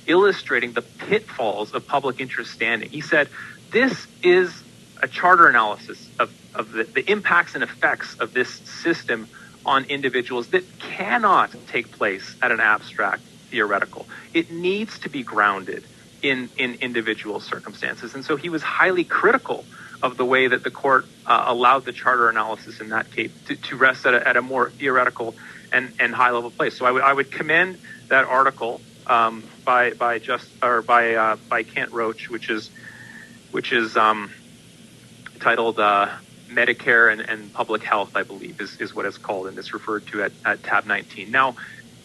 illustrating the pitfalls of public interest standing. He said, this is a charter analysis of the impacts and effects of this system on individuals that cannot take place at an abstract theoretical. It needs to be grounded in individual circumstances. And so he was highly critical of the way that the court allowed the charter analysis in that case to rest at a more theoretical and high level place. So I would commend that article by Kent Roach, which is titled Medicare and Public Health, I believe is what it's called, and it's referred to at tab 19. Now,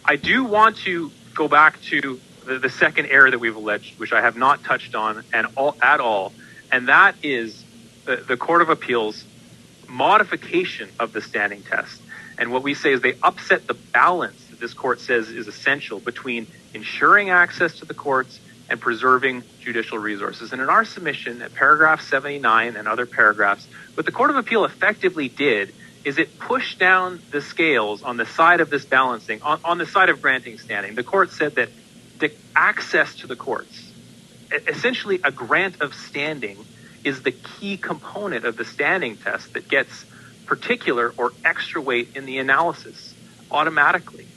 I do want to go back to the second error that we've alleged, which I have not touched on at all, and that is the Court of Appeals modification of the standing test. And what we say is they upset the balance that this court says is essential between ensuring access to the courts and preserving judicial resources. And in our submission at paragraph 79 and other paragraphs, what the Court of Appeal effectively did is it pushed down the scales on the side of this balancing, on the side of granting standing. The court said that the access to the courts, essentially a grant of standing, is the key component of the standing test that gets particular or extra weight in the analysis automatically.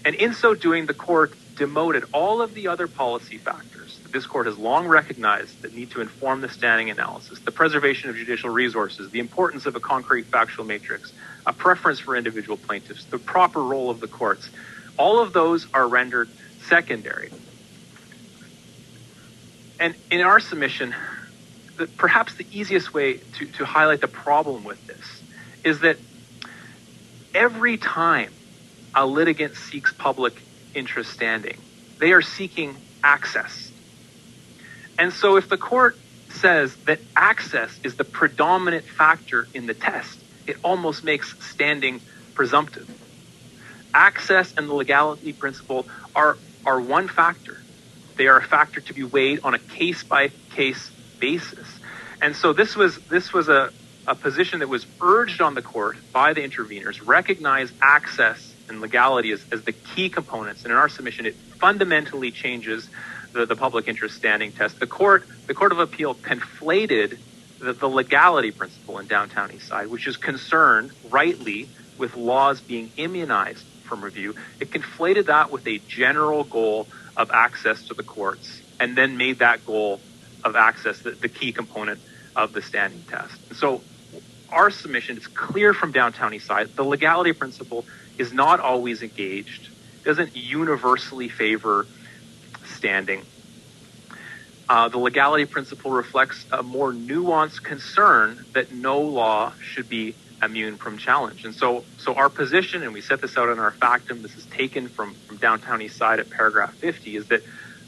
And in so doing, the court demoted all of the other policy factors that this court has long recognized that need to inform the standing analysis: the preservation of judicial resources, the importance of a concrete factual matrix, a preference for individual plaintiffs, the proper role of the courts. All of those are rendered secondary. And in our submission, perhaps the easiest way to highlight the problem with this is that every time a litigant seeks public interest standing, they are seeking access. And so if the court says that access is the predominant factor in the test, it almost makes standing presumptive. Access and the legality principle are one factor. They are a factor to be weighed on a case-by-case basis. And so this was a position that was urged on the court by the interveners, recognize access and legality as the key components. And in our submission, it fundamentally changes the public interest standing test, the Court of Appeal conflated the legality principle in downtown Eastside, which is concerned, rightly, with laws being immunized from review. It conflated that with a general goal of access to the courts, and then made that goal of access the key component of the standing test. And so our submission is clear from downtown Eastside. The legality principle is not always engaged, doesn't universally favor standing. The legality principle reflects a more nuanced concern that no law should be immune from challenge. And so our position, and we set this out in our factum, this is taken from downtown Eastside at paragraph 50, is that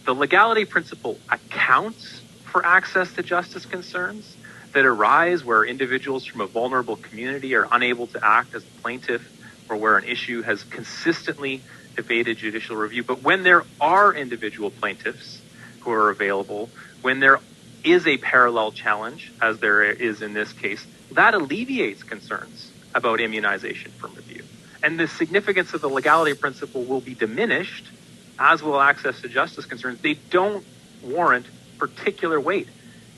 the legality principle accounts for access to justice concerns that arise where individuals from a vulnerable community are unable to act as a plaintiff, or where an issue has consistently evaded judicial review. But when there are individual plaintiffs who are available, when there is a parallel challenge, as there is in this case, that alleviates concerns about immunization from review. And the significance of the legality principle will be diminished, as will access to justice concerns. They don't warrant particular weight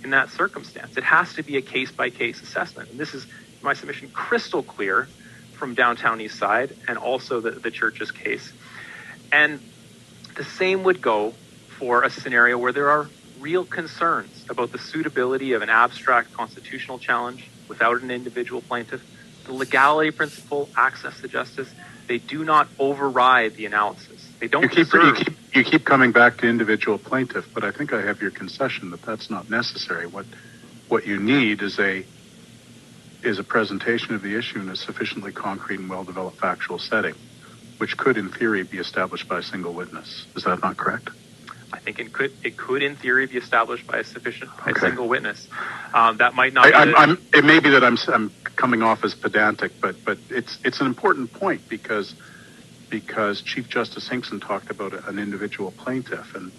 in that circumstance. It has to be a case-by-case assessment. And this is, in my submission, crystal clear from downtown Eastside and also the church's case. And the same would go for a scenario where there are real concerns about the suitability of an abstract constitutional challenge without an individual plaintiff. The legality principle, access to justice, they do not override the analysis. They don't you keep coming back to individual plaintiff, but I think I have your concession that that's not necessary. What you need is a presentation of the issue in a sufficiently concrete and well-developed factual setting, which could, in theory, be established by a single witness. Is that not correct? I think it could in theory be established by a single witness. That might not. It may be that I'm coming off as pedantic, but it's an important point because Chief Justice Hinkson talked about an individual plaintiff, and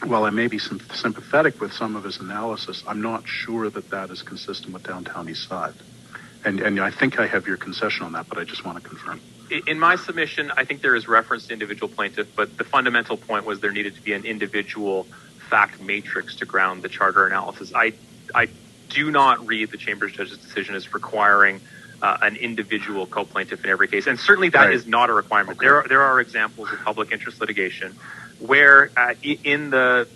while I may be sympathetic with some of his analysis, I'm not sure that is consistent with downtown Eastside. And I think I have your concession on that, but I just want to confirm. In my submission, I think there is reference to individual plaintiff, but the fundamental point was there needed to be an individual fact matrix to ground the charter analysis. I do not read the Chamber's judge's decision as requiring an individual co-plaintiff in every case, and certainly that is not a requirement. Okay. There are examples of public interest litigation where in the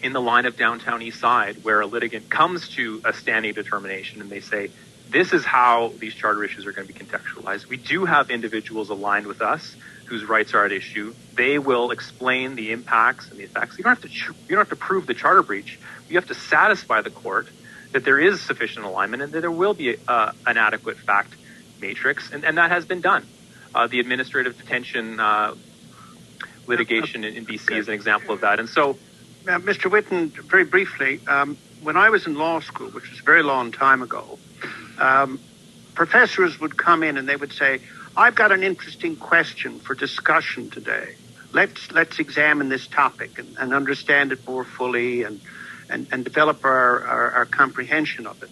line of downtown Eastside, where a litigant comes to a standing determination and they say, this is how these charter issues are going to be contextualized. We do have individuals aligned with us whose rights are at issue. They will explain the impacts and the effects. You don't have to prove the charter breach. You have to satisfy the court that there is sufficient alignment and that there will be an adequate fact matrix, and that has been done. The administrative detention litigation in BC is an example of that. And so, Mr. Whitten, very briefly, when I was in law school, which was a very long time ago, professors would come in and they would say, I've got an interesting question for discussion today. Let's examine this topic and understand it more fully and develop our comprehension of it.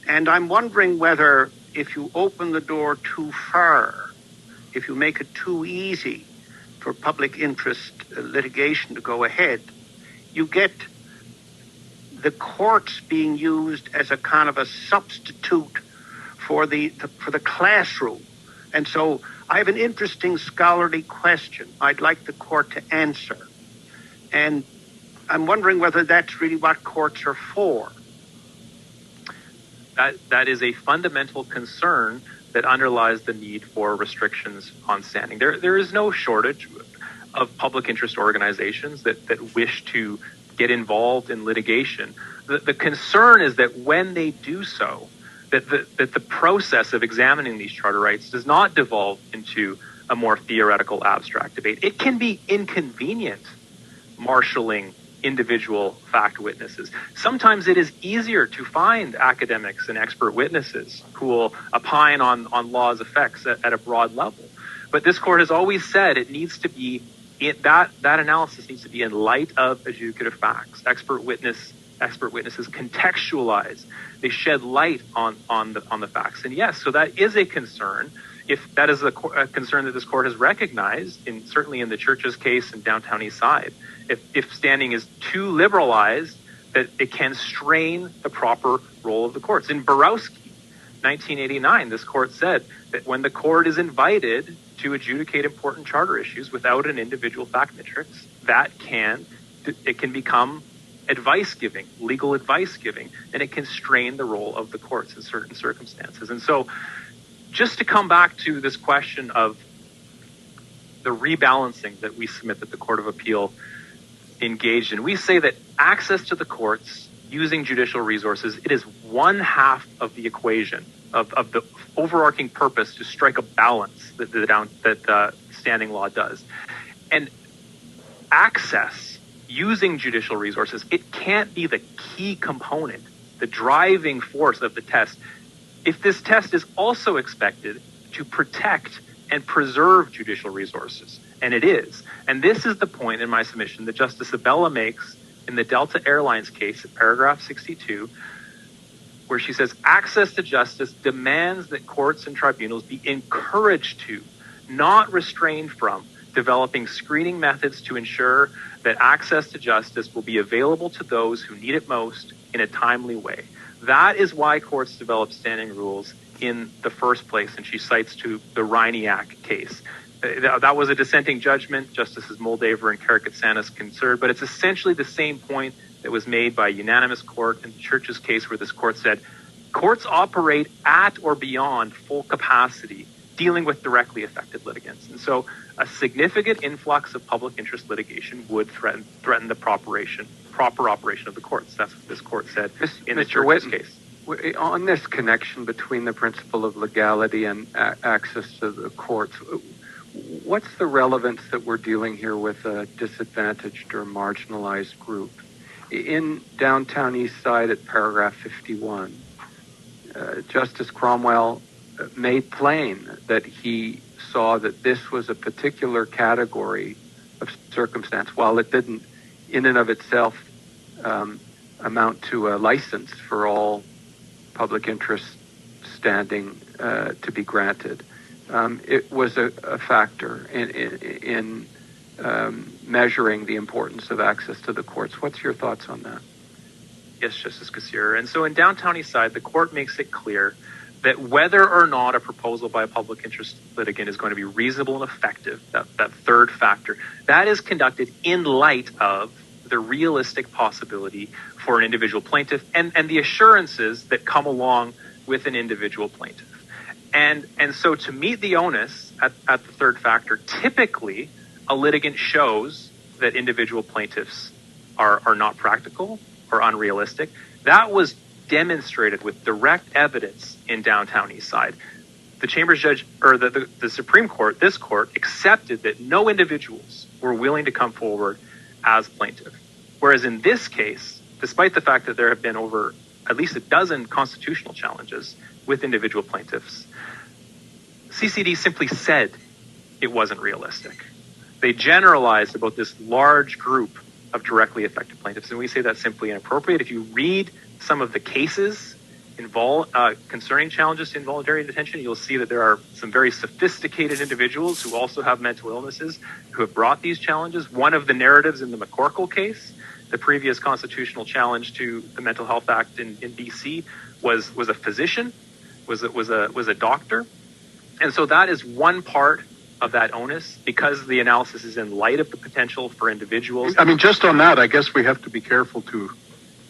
And I'm wondering whether if you open the door too far, if you make it too easy for public interest litigation to go ahead, you get the courts being used as a kind of a substitute for the classroom. And so I have an interesting scholarly question I'd like the court to answer. And I'm wondering whether that's really what courts are for. That is a fundamental concern that underlies the need for restrictions on standing. There is no shortage of public interest organizations that wish to get involved in litigation. The concern is that when they do so, that the process of examining these charter rights does not devolve into a more theoretical, abstract debate. It can be inconvenient marshaling individual fact witnesses. Sometimes it is easier to find academics and expert witnesses who will opine on law's effects at a broad level. But this court has always said it needs to be that analysis needs to be in light of adjudicative facts. Expert witnesses contextualize. They shed light on the facts. And yes, so that is a concern if that is a concern that this court has recognized, certainly in the Church's case in downtown East Side, if standing is too liberalized, that it can strain the proper role of the courts. In Borowski, 1989, this court said that when the court is invited to adjudicate important charter issues without an individual fact matrix, it can become advice giving, legal advice giving, and it can strain the role of the courts in certain circumstances. And so, just to come back to this question of the rebalancing that we submit that the Court of Appeal engaged in, we say that access to the courts using judicial resources, it is one half of the equation of the overarching purpose to strike a balance that standing law does. And access using judicial resources, it can't be the key component, the driving force of the test, if this test is also expected to protect and preserve judicial resources. And it is. And this is the point in my submission that Justice Abella makes in the Delta Airlines case at paragraph 62, where she says, access to justice demands that courts and tribunals be encouraged to, not restrained from, developing screening methods to ensure that access to justice will be available to those who need it most in a timely way. That is why courts develop standing rules in the first place, and she cites to the Reiniak case. That was a dissenting judgment. Justices Moldaver and Karakatsanis concurred, but it's essentially the same point that was made by a unanimous court in the Church's case, where this court said, courts operate at or beyond full capacity dealing with directly affected litigants. And so a significant influx of public interest litigation would threaten the proper operation of the courts. That's what this court said in the Church's case. On this connection between the principle of legality and access to the courts, what's the relevance that we're dealing here with a disadvantaged or marginalized group? In downtown East Side at paragraph 51, Justice Cromwell made plain that he saw that this was a particular category of circumstance, while it didn't in and of itself amount to a license for all public interest standing to be granted. It was a factor in measuring the importance of access to the courts. What's your thoughts on that? Yes, Justice Kassir. And so in downtown East Side, the court makes it clear that whether or not a proposal by a public interest litigant is going to be reasonable and effective, that third factor, that is conducted in light of the realistic possibility for an individual plaintiff and the assurances that come along with an individual plaintiff. And so to meet the onus at the third factor, typically a litigant shows that individual plaintiffs are not practical or unrealistic. That was demonstrated with direct evidence in downtown East Side. The Chambers judge, or the Supreme Court, this court, accepted that no individuals were willing to come forward as plaintiff. Whereas in this case, despite the fact that there have been over at least a dozen constitutional challenges with individual plaintiffs, CCD simply said it wasn't realistic. They generalized about this large group of directly affected plaintiffs, and we say that's simply inappropriate. If you read some of the cases concerning challenges to involuntary detention, you'll see that there are some very sophisticated individuals who also have mental illnesses who have brought these challenges. One of the narratives in the McCorkle case, the previous constitutional challenge to the Mental Health Act in BC, was a physician, was a doctor. And so that is one part of that onus, because the analysis is in light of the potential for individuals. I mean, just on that, I guess we have to be careful to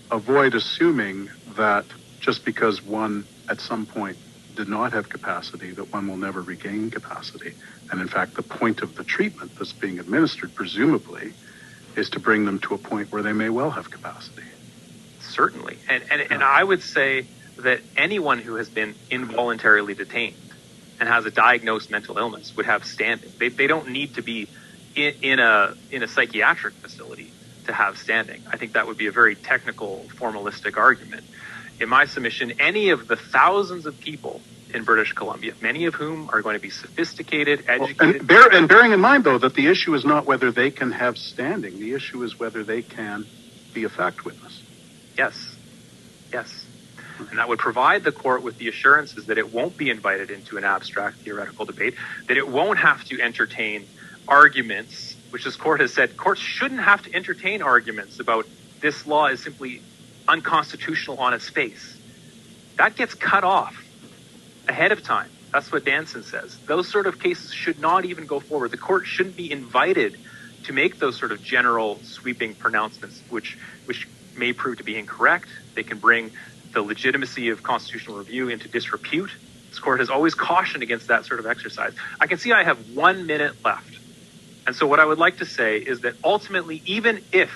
avoid assuming that just because one at some point did not have capacity, that one will never regain capacity. And in fact, the point of the treatment that's being administered, presumably, is to bring them to a point where they may well have capacity. Certainly. And I would say that anyone who has been involuntarily detained and has a diagnosed mental illness would have standing. They don't need to be in a psychiatric facility to have standing. I think that would be a very technical, formalistic argument. In my submission, any of the thousands of people in British Columbia, many of whom are going to be sophisticated, educated. And bearing in mind, though, that the issue is not whether they can have standing. The issue is whether they can be a fact witness. Yes. And that would provide the court with the assurances that it won't be invited into an abstract theoretical debate, that it won't have to entertain arguments, which this court has said courts shouldn't have to entertain arguments about this law is simply unconstitutional on its face. That gets cut off ahead of time. That's what Danson says. Those sort of cases should not even go forward. The court shouldn't be invited to make those sort of general sweeping pronouncements, which may prove to be incorrect. They can bring the legitimacy of constitutional review into disrepute. This court has always cautioned against that sort of exercise. I can see I have 1 minute left. And so what I would like to say is that ultimately, even if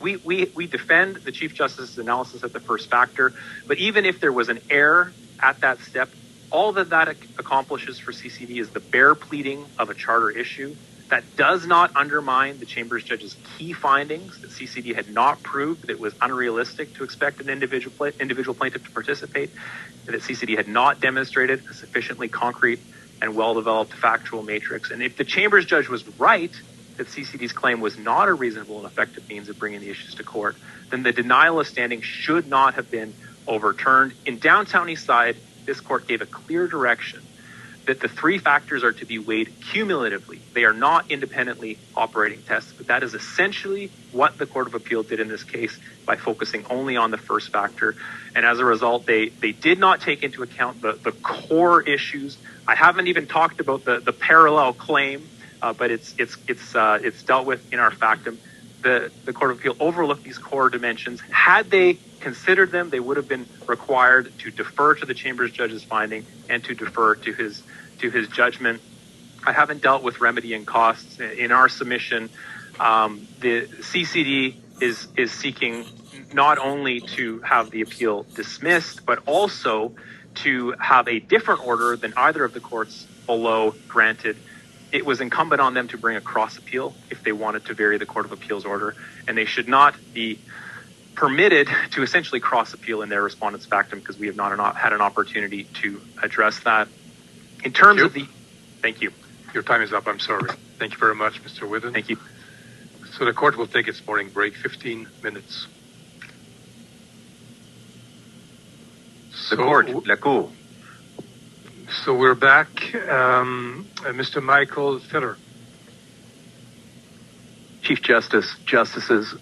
we defend the Chief Justice's analysis at the first factor, but even if there was an error at that step, all that accomplishes for CCD is the bare pleading of a charter issue. That does not undermine the Chambers judge's key findings that CCD had not proved that it was unrealistic to expect an individual plaintiff to participate, and that CCD had not demonstrated a sufficiently concrete and well-developed factual matrix. And if the Chambers judge was right that CCD's claim was not a reasonable and effective means of bringing the issues to court, then the denial of standing should not have been overturned. In Downtown Eastside, this court gave a clear direction that the three factors are to be weighed cumulatively. They are not independently operating tests, but that is essentially what the Court of Appeal did in this case by focusing only on the first factor. And as a result, they did not take into account the core issues. I haven't even talked about the parallel claim, but it's dealt with in our factum. The Court of Appeal overlooked these core dimensions. Had they considered them, they would have been required to defer to the Chambers judge's finding and to defer to his judgment. I haven't dealt with remedy and costs. In our submission, the CCD is seeking not only to have the appeal dismissed, but also to have a different order than either of the courts below granted. It was incumbent on them to bring a cross appeal if they wanted to vary the Court of Appeal's order, and they should not be permitted to essentially cross appeal in their respondent's factum because we have not had an opportunity to address that. In terms of the... Thank you. Your time is up. I'm sorry. Thank you very much, Mr. Whitten. Thank you. So the court will take its morning break, 15 minutes. The court, la cour. So we're back. Mr. Michael Filler. Chief Justice, Justices,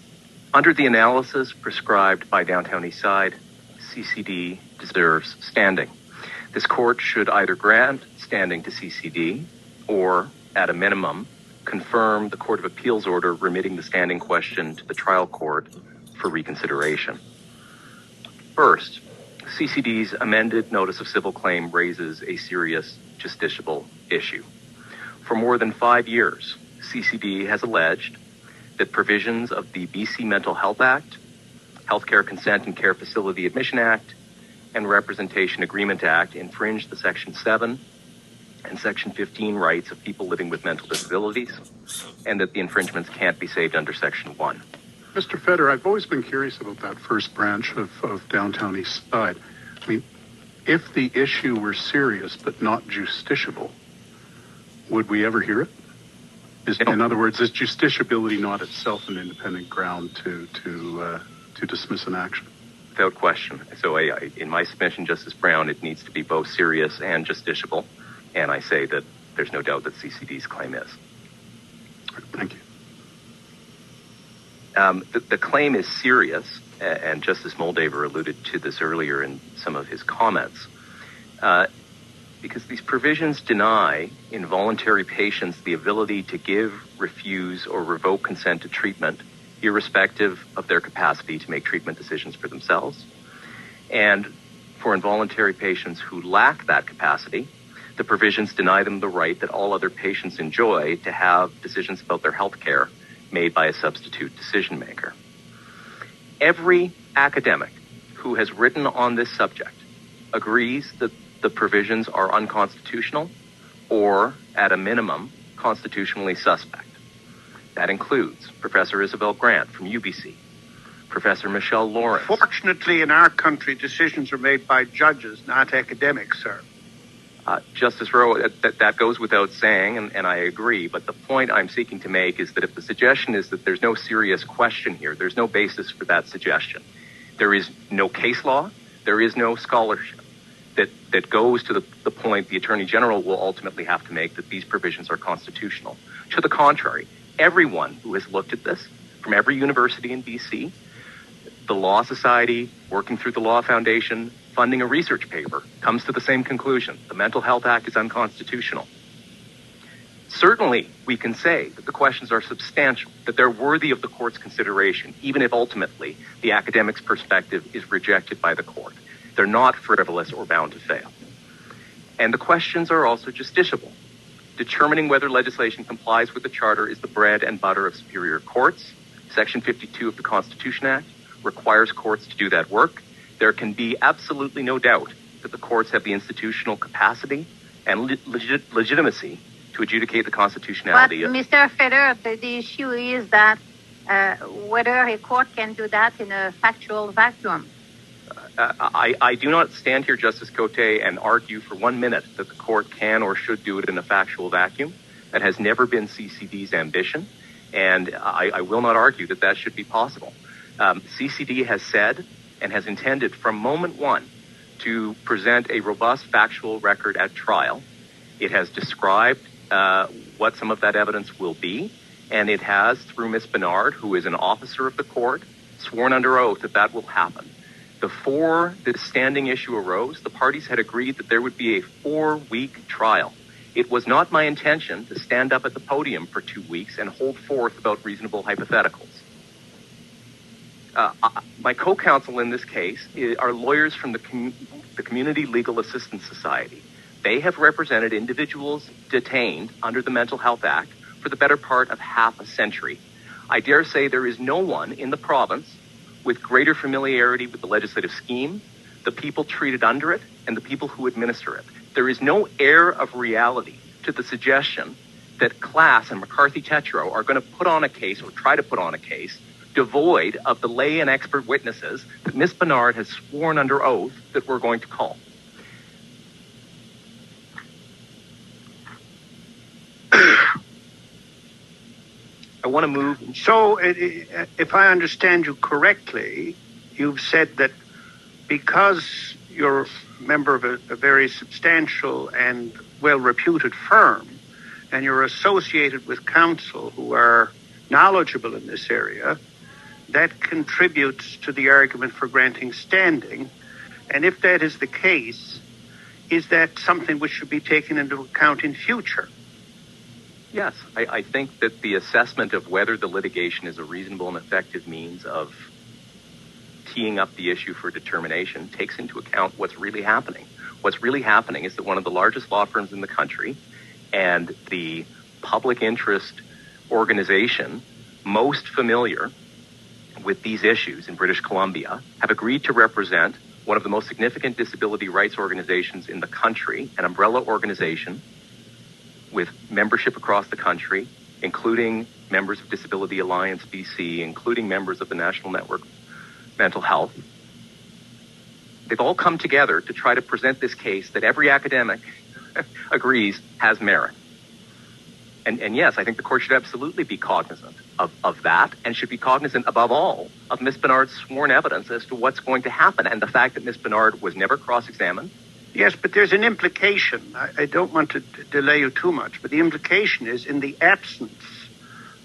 under the analysis prescribed by Downtown Eastside, CCD deserves standing. This court should either grant standing to CCD or, at a minimum, confirm the Court of Appeals order remitting the standing question to the trial court for reconsideration. First, CCD's amended notice of civil claim raises a serious justiciable issue. For more than 5 years, CCD has alleged that provisions of the BC Mental Health Act, Healthcare Consent and Care Facility Admission Act, and Representation Agreement Act infringe the Section 7 and Section 15 rights of people living with mental disabilities, and that the infringements can't be saved under Section 1. Mr. Feder, I've always been curious about that first branch of Downtown Eastside. I mean, if the issue were serious but not justiciable, would we ever hear it? In other words, is justiciability not itself an independent ground to dismiss an action? Without question. So in my submission, Justice Brown, it needs to be both serious and justiciable, and I say that there's no doubt that CCD's claim is. Thank you. The claim is serious, and Justice Moldaver alluded to this earlier in some of his comments, because these provisions deny involuntary patients the ability to give, refuse, or revoke consent to treatment, irrespective of their capacity to make treatment decisions for themselves. And for involuntary patients who lack that capacity, the provisions deny them the right that all other patients enjoy to have decisions about their health care made by a substitute decision maker. Every academic who has written on this subject agrees that the provisions are unconstitutional or, at a minimum, constitutionally suspect. That includes Professor Isabel Grant from UBC, Professor Michelle Lawrence. Fortunately, in our country, decisions are made by judges, not academics, sir. Justice Rowe, that goes without saying, and I agree, but the point I'm seeking to make is that if the suggestion is that there's no serious question here, there's no basis for that suggestion. There is no case law There is no scholarship that goes to the point the Attorney General will ultimately have to make that these provisions are constitutional. To the contrary, everyone who has looked at this, from every university in BC, the Law Society, working through the Law Foundation, funding a research paper, comes to the same conclusion. The Mental Health Act is unconstitutional. Certainly, we can say that the questions are substantial, that they're worthy of the court's consideration, even if ultimately the academic's perspective is rejected by the court. They're not frivolous or bound to fail. And the questions are also justiciable. Determining whether legislation complies with the Charter is the bread and butter of superior courts. Section 52 of the Constitution Act requires courts to do that work. There can be absolutely no doubt that the courts have the institutional capacity and legitimacy to adjudicate the constitutionality. But, Mr. Feder, the issue is that whether a court can do that in a factual vacuum. I do not stand here, Justice Cote, and argue for 1 minute that the court can or should do it in a factual vacuum. That has never been CCD's ambition, and I will not argue that that should be possible. CCD has said and has intended from moment one to present a robust factual record at trial. It has described what some of that evidence will be, and it has, through Ms. Bernard, who is an officer of the court, sworn under oath that that will happen. Before the standing issue arose, the parties had agreed that there would be a 4-week trial. It was not my intention to stand up at the podium for 2 weeks and hold forth about reasonable hypotheticals. My co-counsel in this case are lawyers from the Community Legal Assistance Society. They have represented individuals detained under the Mental Health Act for the better part of half a century. I dare say there is no one in the province with greater familiarity with the legislative scheme, the people treated under it, and the people who administer it. There is no air of reality to the suggestion that Class and McCarthy-Tetro are going to put on a case or try to put on a case devoid of the lay and expert witnesses that Ms. Bernard has sworn under oath that we're going to call. I want to move. So, if I understand you correctly, you've said that because you're a member of a very substantial and well-reputed firm, and you're associated with counsel who are knowledgeable in this area, that contributes to the argument for granting standing. And if that is the case, is that something which should be taken into account in future? Yes, I think that the assessment of whether the litigation is a reasonable and effective means of teeing up the issue for determination takes into account what's really happening. What's really happening is that one of the largest law firms in the country and the public interest organization most familiar with these issues in British Columbia have agreed to represent one of the most significant disability rights organizations in the country, an umbrella organization with membership across the country, including members of Disability Alliance BC, including members of the National Network Mental Health. They've all come together to try to present this case that every academic agrees has merit. And yes, I think the court should absolutely be cognizant of that and should be cognizant, above all, of Ms. Bernard's sworn evidence as to what's going to happen and the fact that Ms. Bernard was never cross-examined. Yes, but there's an implication. I don't want to delay you too much, but the implication is in the absence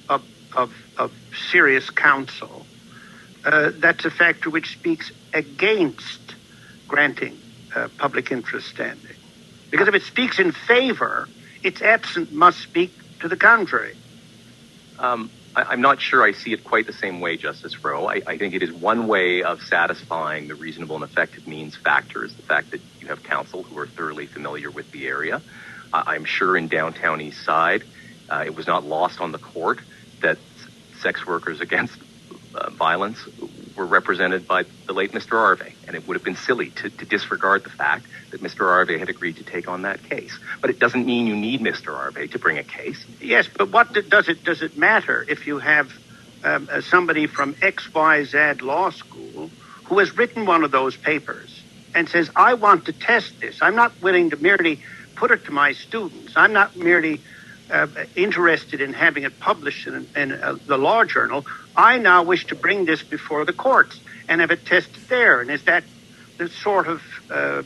of serious counsel, that's a factor which speaks against granting public interest standing. Because if it speaks in favor, its absence must speak to the contrary. I'm not sure I see it quite the same way, Justice Rowe. I think it is one way of satisfying the reasonable and effective means factors, the fact that you have counsel who are thoroughly familiar with the area. I'm sure in downtown East Side, it was not lost on the court that sex workers against violence were represented by the late Mr. Arve, and it would have been silly to disregard the fact that Mr. Arve had agreed to take on that case. But it doesn't mean you need Mr. Arve to bring a case. Yes, but what does it matter if you have somebody from XYZ Law School who has written one of those papers and says, I want to test this. I'm not willing to merely put it to my students. I'm not merely interested in having it published in the law journal. I now wish to bring this before the courts and have it tested there. And is that the sort of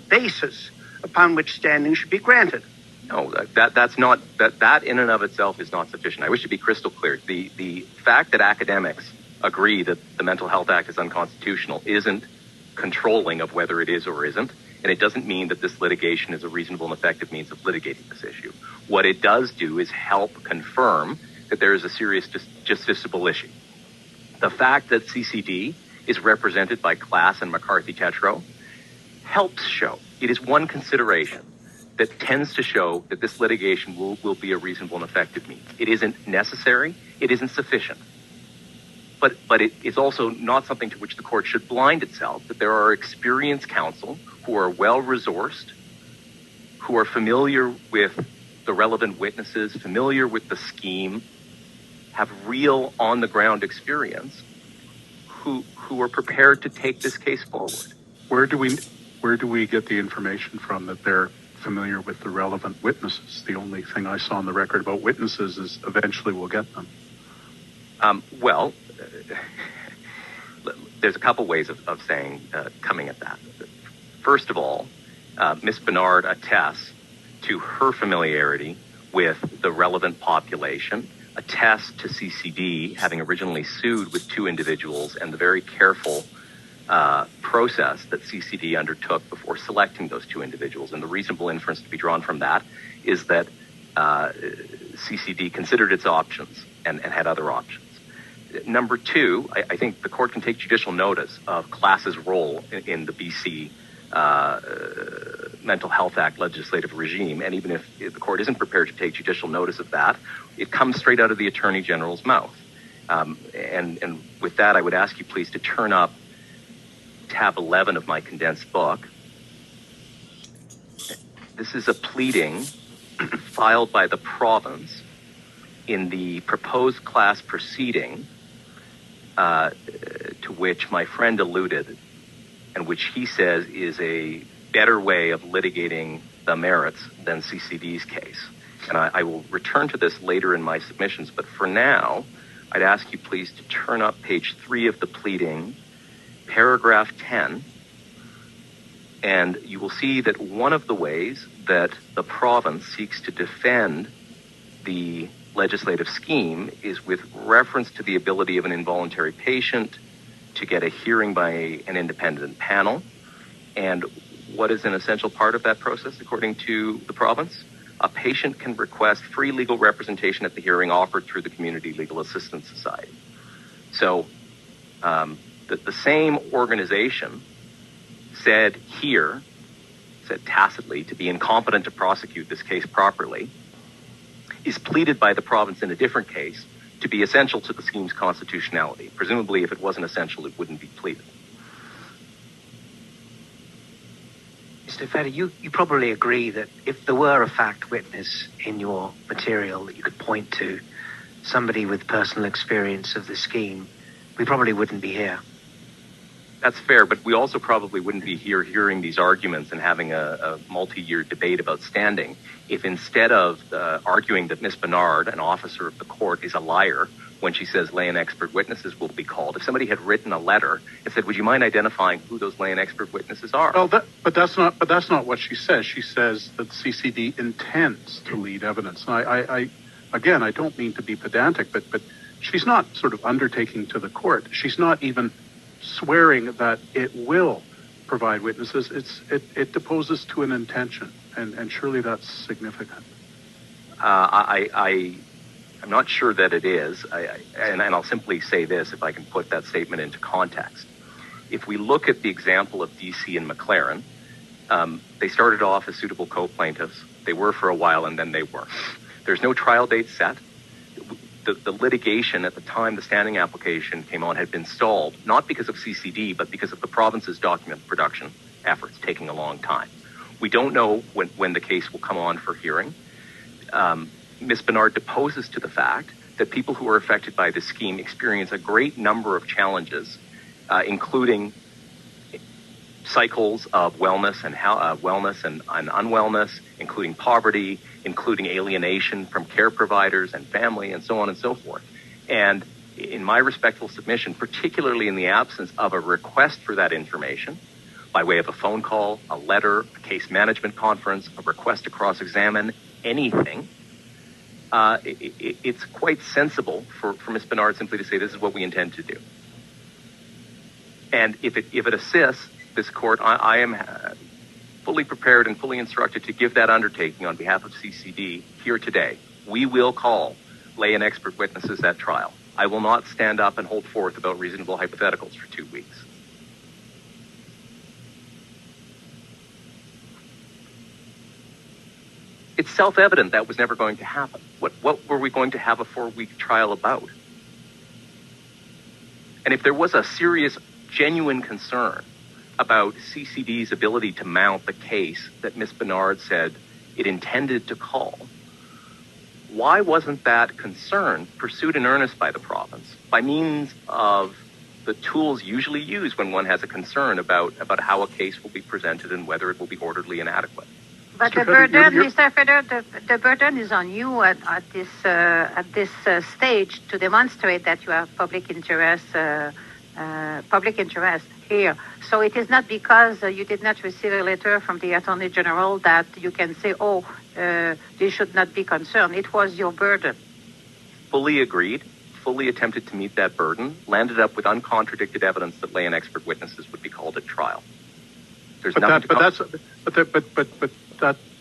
basis upon which standing should be granted. No, that in and of itself is not sufficient. I wish to be crystal clear. The fact that academics agree that the Mental Health Act is unconstitutional isn't controlling of whether it is or isn't, and it doesn't mean that this litigation is a reasonable and effective means of litigating this issue. What it does do is help confirm that there is a serious justiciable issue. The fact that CCD is represented by Class and McCarthy-Tetreault helps show. It is one consideration that tends to show that this litigation will be a reasonable and effective means. It isn't necessary. It isn't sufficient. But it's also not something to which the court should blind itself, that there are experienced counsel who are well-resourced, who are familiar with the relevant witnesses, familiar with the scheme, have real on-the-ground experience, who are prepared to take this case forward. Where do we get the information from that they're familiar with the relevant witnesses? The only thing I saw on the record about witnesses is eventually we'll get them. There's a couple ways of saying, coming at that. First of all, Ms. Bernard attests to her familiarity with the relevant population, attests to CCD having originally sued with two individuals and the very careful process that CCD undertook before selecting those two individuals. And the reasonable inference to be drawn from that is that CCD considered its options and had other options. Number two, I think the court can take judicial notice of Class's role in the BC Mental Health Act legislative regime. And even if the court isn't prepared to take judicial notice of that, it comes straight out of the Attorney General's mouth. And with that, I would ask you please to turn up tab 11 of my condensed book. This is a pleading filed by the province in the proposed class proceeding to which my friend alluded, and which he says is a better way of litigating the merits than CCD's case. And I will return to this later in my submissions, but for now, I'd ask you please to turn up page 3 of the pleading, paragraph 10, and you will see that one of the ways that the province seeks to defend the legislative scheme is with reference to the ability of an involuntary patient to get a hearing by an independent panel. And what is an essential part of that process, according to the province? A patient can request free legal representation at the hearing offered through the Community Legal Assistance Society. So the same organization said tacitly to be incompetent to prosecute this case properly, is pleaded by the province in a different case to be essential to the scheme's constitutionality. Presumably, if it wasn't essential, it wouldn't be pleaded. Mr. Feder, you probably agree that if there were a fact witness in your material that you could point to, somebody with personal experience of the scheme, we probably wouldn't be here. That's fair, but we also probably wouldn't be here hearing these arguments and having a multi-year debate about standing if instead of arguing that Ms. Bernard, an officer of the court, is a liar when she says lay and expert witnesses will be called, if somebody had written a letter and said, would you mind identifying who those lay and expert witnesses are? Well, but that's not what she says. She says that CCD intends to lead evidence. And I don't mean to be pedantic, but she's not sort of undertaking to the court. She's not even swearing that it will provide witnesses. It deposes to an intention, and surely that's significant. I'm not sure that it is, and I'll simply say this, if I can put that statement into context. If we look at the example of DC and McLaren, they started off as suitable co-plaintiffs. They were for a while, and then they weren't. There's no trial date set. The litigation at the time the standing application came on had been stalled, not because of CCD, but because of the province's document production efforts taking a long time. We don't know when the case will come on for hearing. Ms. Bernard deposes to the fact that people who are affected by this scheme experience a great number of challenges, including cycles of wellness and unwellness, including poverty, including alienation from care providers and family, and so on and so forth. And in my respectful submission, particularly in the absence of a request for that information, by way of a phone call, a letter, a case management conference, a request to cross-examine, anything, it's quite sensible for Ms. Bernard simply to say, this is what we intend to do. And if it assists this court, I am fully prepared and fully instructed to give that undertaking on behalf of CCD here today. We will call lay and expert witnesses at trial. I will not stand up and hold forth about reasonable hypotheticals for 2 weeks. It's self-evident that was never going to happen. What were we going to have a 4-week trial about? And if there was a serious, genuine concern about CCD's ability to mount the case that Ms. Bernard said it intended to call, why wasn't that concern pursued in earnest by the province by means of the tools usually used when one has a concern about how a case will be presented and whether it will be orderly and adequate? But the burden, Mr. Feder, the burden is on you at this stage to demonstrate that you have public interest here. So it is not because you did not receive a letter from the Attorney General that you can say, they should not be concerned. It was your burden. Fully agreed, fully attempted to meet that burden, landed up with uncontradicted evidence that lay and expert witnesses would be called at trial. There's nothing But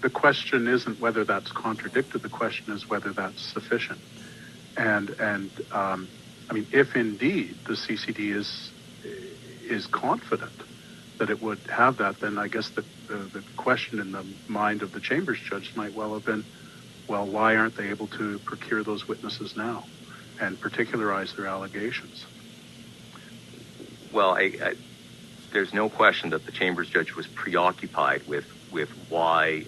the question isn't whether that's contradicted. The question is whether that's sufficient. And I mean, if indeed the CCD is confident that it would have that, then I guess the question in the mind of the Chambers judge might well have been, well, why aren't they able to procure those witnesses now and particularize their allegations? Well, there's no question that the Chambers judge was preoccupied with why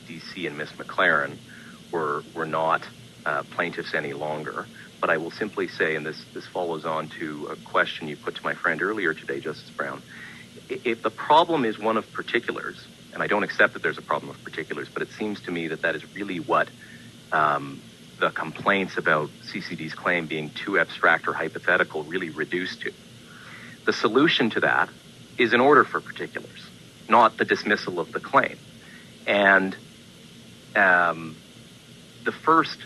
DC and Miss McLaren were not plaintiffs any longer. But I will simply say, and this follows on to a question you put to my friend earlier today, Justice Brown, if the problem is one of particulars, and I don't accept that there's a problem of particulars, but it seems to me that is really what the complaints about CCD's claim being too abstract or hypothetical really reduced to. The solution to that is an order for particulars, not the dismissal of the claim. And the first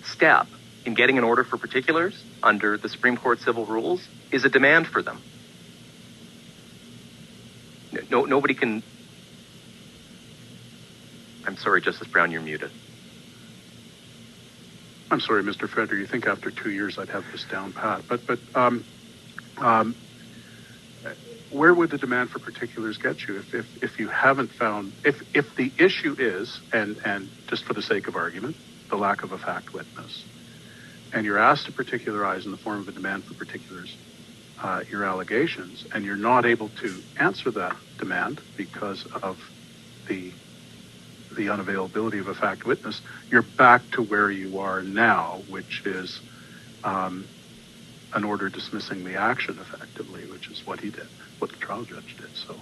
step in getting an order for particulars under the Supreme Court civil rules is a demand for them. Nobody can... I'm sorry, Justice Brown, you're muted. I'm sorry, Mr. Feder. You think after 2 years I'd have this down pat. But where would the demand for particulars get you if you haven't found... If the issue is, and just for the sake of argument, the lack of a fact witness, and you're asked to particularize in the form of a demand for particulars your allegations, and you're not able to answer that demand because of the unavailability of a fact witness, you're back to where you are now, which is an order dismissing the action effectively, which is what he did, what the trial judge did. So,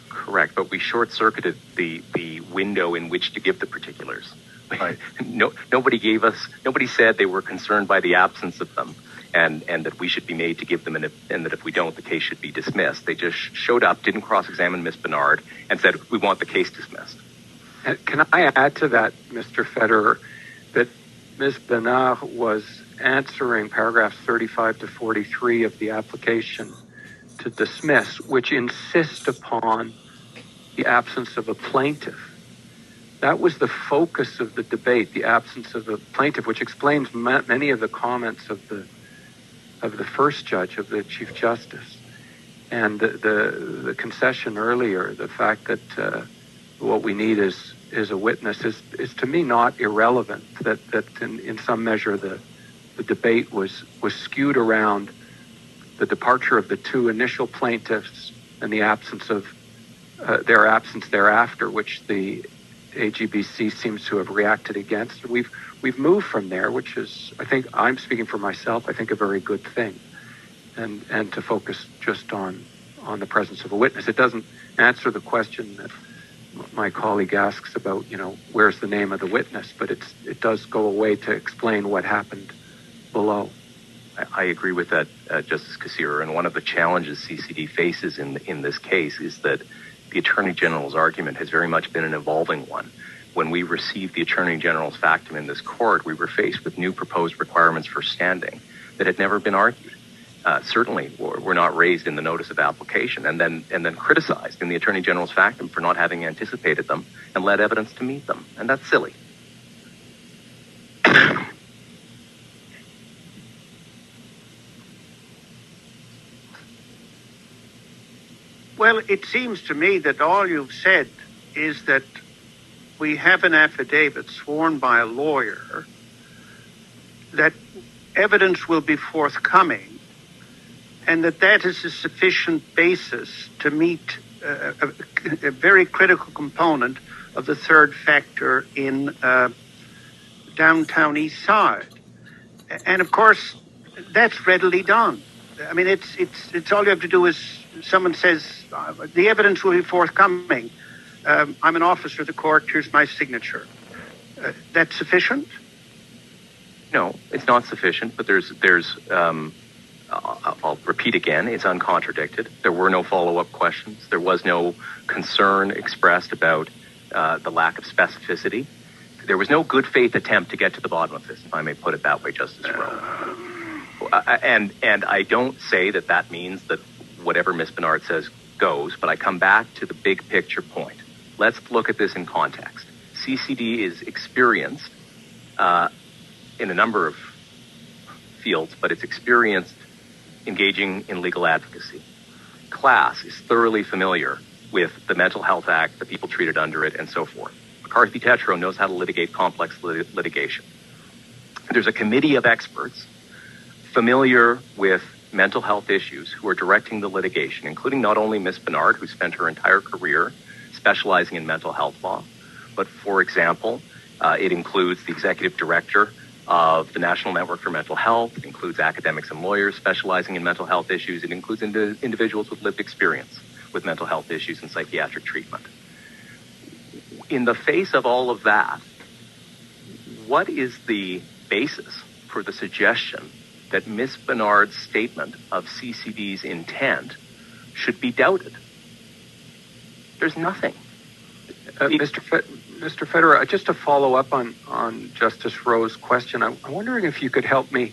correct, but we short-circuited the window in which to give the particulars. Right. Nobody said they were concerned by the absence of them and that we should be made to give them, and that if we don't, the case should be dismissed. They just showed up, didn't cross-examine Ms. Bernard, and said, we want the case dismissed. Can I add to that, Mr. Federer, that Ms. Bernard was answering paragraphs 35 to 43 of the application to dismiss, which insist upon the absence of a plaintiff. That was the focus of the debate, the absence of a plaintiff, which explains many of the comments of the first judge, of the Chief Justice. And the concession earlier, the fact that what we need is a witness is to me not irrelevant, that in some measure the debate was skewed around the departure of the two initial plaintiffs and the absence of their absence thereafter, which the AGBC seems to have reacted against. We've moved from there, which is, I think, I'm speaking for myself, I think a very good thing, and to focus just on the presence of a witness. It doesn't answer the question that my colleague asks about, where's the name of the witness, but it does go away to explain what happened below. I agree with that, Justice Kassir, and one of the challenges CCD faces in this case is that the Attorney General's argument has very much been an evolving one. When we received the Attorney General's factum in this court, we were faced with new proposed requirements for standing that had never been argued. Certainly were not raised in the notice of application and then criticized in the Attorney General's factum for not having anticipated them and led evidence to meet them. And that's silly. Well, it seems to me that all you've said is that we have an affidavit sworn by a lawyer, that evidence will be forthcoming, and that is a sufficient basis to meet a very critical component of the third factor in downtown East Side. And of course, that's readily done. I mean, it's all you have to do is someone says, the evidence will be forthcoming. I'm an officer of the court. Here's my signature. That's sufficient? No, it's not sufficient, but there's I'll repeat again, it's uncontradicted. There were no follow-up questions. There was no concern expressed about the lack of specificity. There was no good faith attempt to get to the bottom of this, if I may put it that way, Justice Rowe. And I don't say that means that whatever Ms. Bernard says goes, but I come back to the big picture point. Let's look at this in context. CCD is experienced in a number of fields, but it's experienced engaging in legal advocacy. Class is thoroughly familiar with the Mental Health Act, the people treated under it, and so forth. McCarthy Tetro knows how to litigate complex litigation. There's a committee of experts familiar with mental health issues who are directing the litigation, including not only Ms. Bernard, who spent her entire career specializing in mental health law, but, for example, it includes the executive director of the National Network for Mental Health. It includes academics and lawyers specializing in mental health issues. It includes individuals with lived experience with mental health issues and psychiatric treatment. In the face of all of that, what is the basis for the suggestion that Ms. Bernard's statement of CCD's intent should be doubted? There's nothing. Mr. Federer, just to follow up on Justice Rowe's question, I'm wondering if you could help me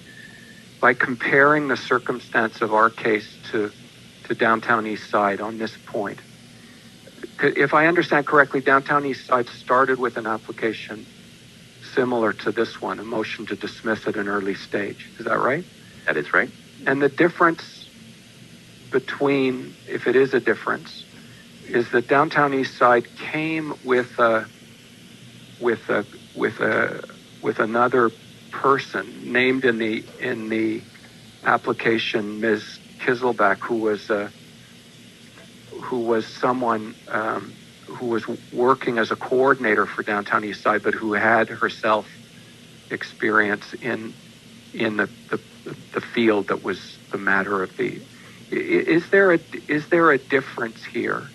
by comparing the circumstance of our case to Downtown East Side on this point. If I understand correctly, Downtown East Side started with an application similar to this one, a motion to dismiss at an early stage. Is that right? That is right. And the difference between, if it is a difference, is that Downtown East Side came with another person named in the application, Ms. Kiselback, who was someone who was working as a coordinator for Downtown East Side, but who had herself experience in the field that was the matter of the. Is there a difference here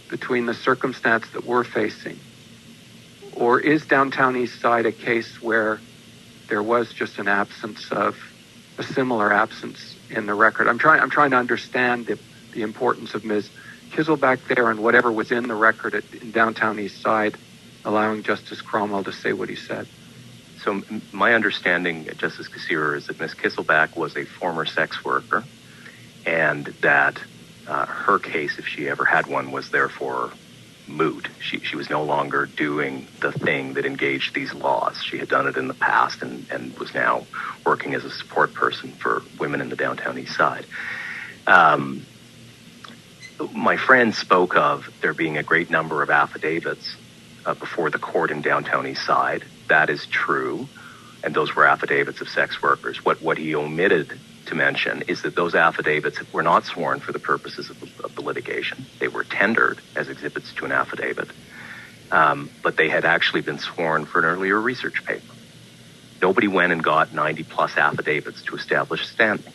between the circumstance that we're facing, or is Downtown East Side a case where there was just an absence of a similar absence in the record? I'm trying to understand the importance of Ms. Kiselback there and whatever was in the record in Downtown East Side, allowing Justice Cromwell to say what he said. So my understanding, Justice Kassir, is that Ms. Kiselback was a former sex worker, and that her case, if she ever had one, was therefore moot. She was no longer doing the thing that engaged these laws. She had done it in the past and was now working as a support person for women in the Downtown East Side. My friend spoke of there being a great number of affidavits before the court in Downtown East Side. That is true, and those were affidavits of sex workers. What he omitted to mention is that those affidavits were not sworn for the purposes of the litigation. They were tendered as exhibits to an affidavit, but they had actually been sworn for an earlier research paper. Nobody went and got 90-plus affidavits to establish standing.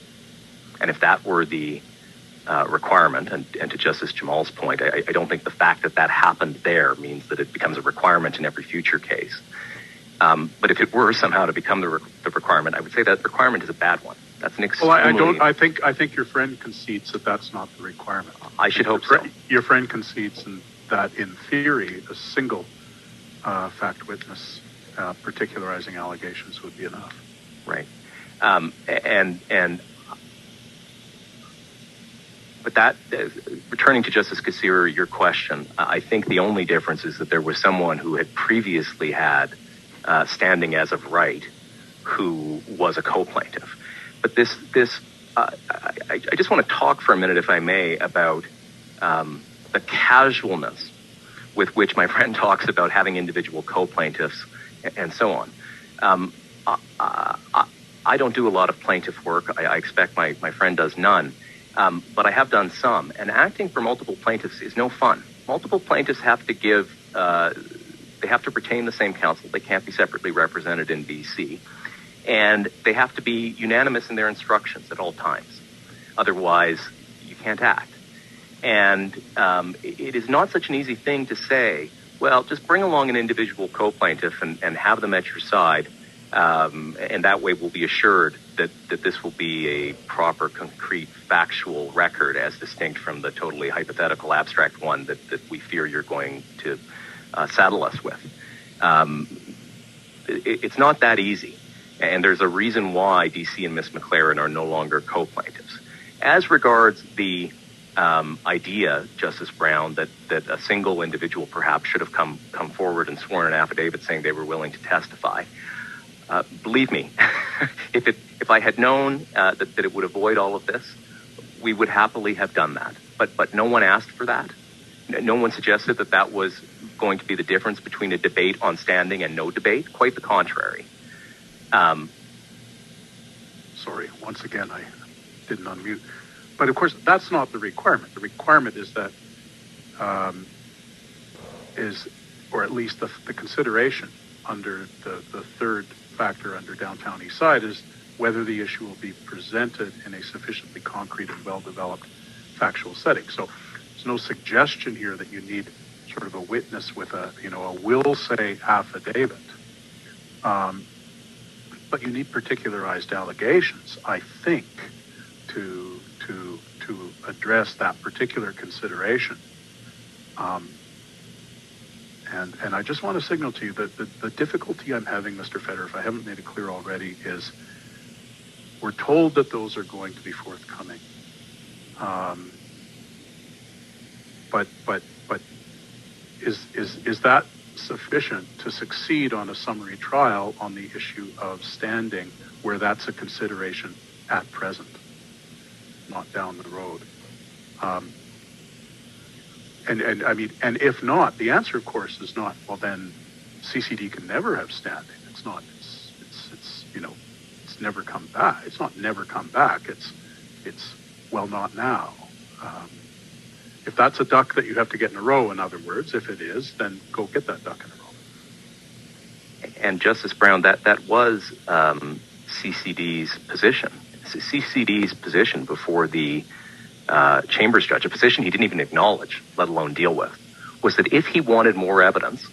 And if that were the requirement, and to Justice Jamal's point, I don't think the fact that happened there means that it becomes a requirement in every future case. But if it were somehow to become the requirement, I would say that requirement is a bad one. That's an Well, extremely... I think your friend concedes that that's not the requirement. I should hope so. Your friend concedes that in theory, a single fact witness particularizing allegations would be enough. Right. But that, returning to Justice Kassir, your question, I think the only difference is that there was someone who had previously had standing as of right who was a co-plaintiff. But I just want to talk for a minute, if I may, about the casualness with which my friend talks about having individual co-plaintiffs and so on. I don't do a lot of plaintiff work. I expect my friend does none. But I have done some. And acting for multiple plaintiffs is no fun. Multiple plaintiffs have to they have to retain the same counsel. They can't be separately represented in BC. And they have to be unanimous in their instructions at all times. Otherwise, you can't act. And it is not such an easy thing to say, well, just bring along an individual co-plaintiff and have them at your side. And that way we'll be assured that this will be a proper, concrete, factual record as distinct from the totally hypothetical, abstract one that we fear you're going to saddle us with. It's not that easy. And there's a reason why DC and Miss McLaren are no longer co-plaintiffs. As regards the idea, Justice Brown, that a single individual perhaps should have come forward and sworn an affidavit saying they were willing to testify, believe me, if I had known that it would avoid all of this, we would happily have done that. But no one asked for that. No one suggested that was going to be the difference between a debate on standing and no debate. Quite the contrary. Sorry, once again, I didn't unmute. But of course, that's not the requirement. The requirement is that, or at least the consideration under the third factor under Downtown East Side is whether the issue will be presented in a sufficiently concrete and well-developed factual setting. So there's no suggestion here that you need sort of a witness with a will say affidavit. But you need particularized allegations, I think, to address that particular consideration. And I just want to signal to you that the difficulty I'm having, Mr. Feder, if I haven't made it clear already, is we're told that those are going to be forthcoming. But is that sufficient to succeed on a summary trial on the issue of standing, where that's a consideration at present, not down the road? And if not, the answer, of course, is not, well, then CCD can never have standing. It's never come back. It's not never come back. It's well, not now. If that's a duck that you have to get in a row, in other words, if it is, then go get that duck in a row. And Justice Brown, that was CCD's position. CCD's position before the Chambers judge, a position he didn't even acknowledge, let alone deal with, was that if he wanted more evidence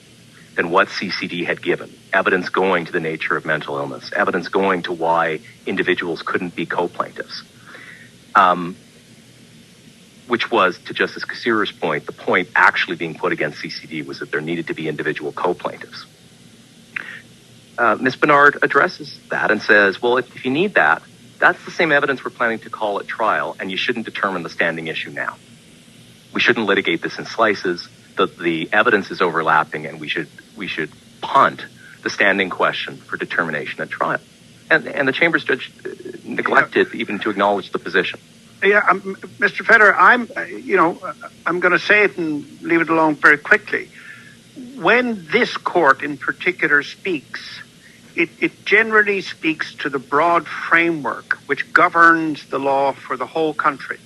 than what CCD had given, evidence going to the nature of mental illness, evidence going to why individuals couldn't be co-plaintiffs, which was, to Justice Kassir's point, the point actually being put against CCD was that there needed to be individual co-plaintiffs. Ms. Bernard addresses that and says, well, if you need that, that's the same evidence we're planning to call at trial, and you shouldn't determine the standing issue now. We shouldn't litigate this in slices. The evidence is overlapping, and we should punt the standing question for determination at trial. And the Chambers judge neglected even to acknowledge the position. Yeah, Mr. Feder, I'm going to say it and leave it alone very quickly. When this court in particular speaks, it generally speaks to the broad framework which governs the law for the whole country.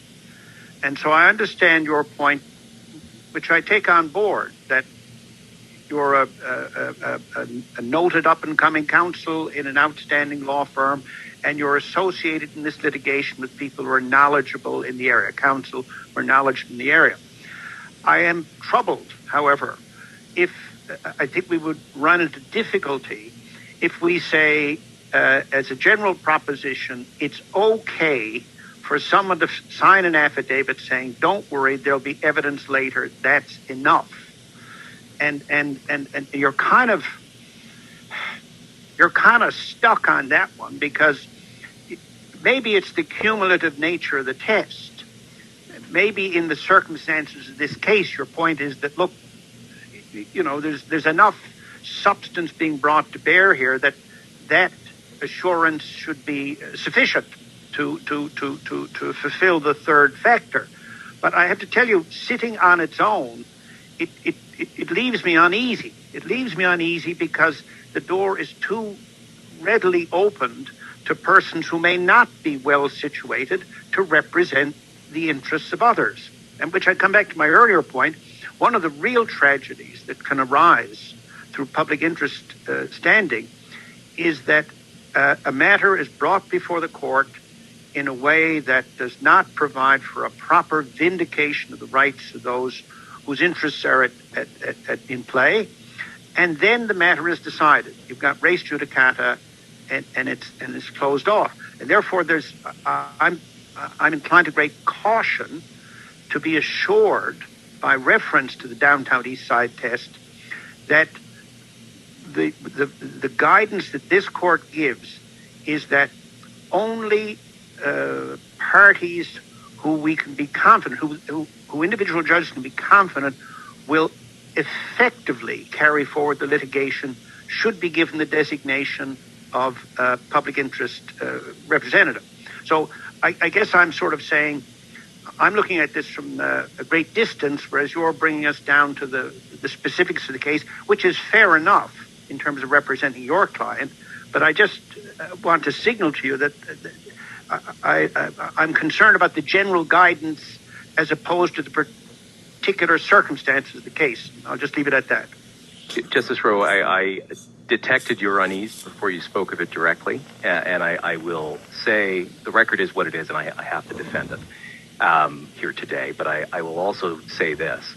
And so I understand your point, which I take on board, that you're a noted up-and-coming counsel in an outstanding law firm, and you're associated in this litigation with people who are knowledgeable in the area, counsel who are knowledgeable in the area. I am troubled, however, if I think we would run into difficulty if we say as a general proposition, it's okay for someone to sign an affidavit saying, "Don't worry, there'll be evidence later." That's enough. And you're kind of stuck on that one, because maybe it's the cumulative nature of the test. Maybe in the circumstances of this case, your point is that, look, there's enough substance being brought to bear here that assurance should be sufficient to fulfill the third factor. But I have to tell you, sitting on its own, it leaves me uneasy. It leaves me uneasy because the door is too readily opened to persons who may not be well situated to represent the interests of others. And which I come back to my earlier point, one of the real tragedies that can arise through public interest standing is that a matter is brought before the court in a way that does not provide for a proper vindication of the rights of those whose interests are in play, and then the matter is decided. You've got res judicata, and it's closed off. And therefore, I'm inclined to great caution to be assured, by reference to the downtown east side test, that the guidance that this court gives is that only parties who we can be confident, who individual judges can be confident will effectively carry forward the litigation, should be given the designation of public interest representative. So I guess I'm sort of saying, I'm looking at this from a great distance, whereas you're bringing us down to the specifics of the case, which is fair enough in terms of representing your client. But I just want to signal to you that I'm concerned about the general guidance as opposed to the particular circumstances of the case. I'll just leave it at that. Justice Rowe, I detected your unease before you spoke of it directly, and I will say the record is what it is, and I have to defend it here today. But I will also say this.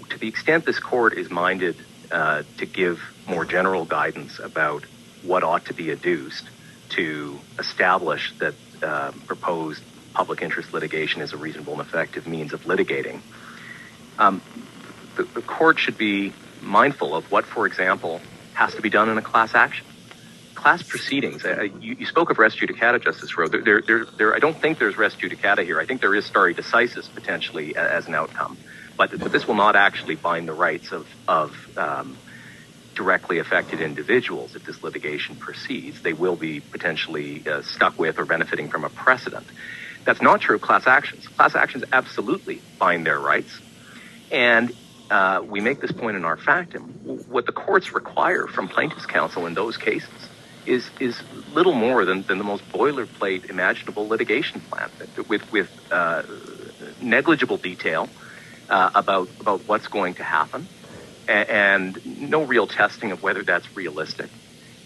To the extent this court is minded to give more general guidance about what ought to be adduced to establish that proposed public interest litigation is a reasonable and effective means of litigating, the court should be mindful of what, for example, has to be done in a class action. Class proceedings. You spoke of res judicata, Justice Rowe. I don't think there's res judicata here. I think there is stare decisis potentially as an outcome, but this will not actually bind the rights of directly affected individuals if this litigation proceeds. They will be potentially stuck with or benefiting from a precedent. That's not true of class actions. Class actions absolutely bind their rights, and we make this point in our factum. What the courts require from plaintiffs' counsel in those cases is little more than the most boilerplate imaginable litigation plan with negligible detail about what's going to happen, and no real testing of whether that's realistic.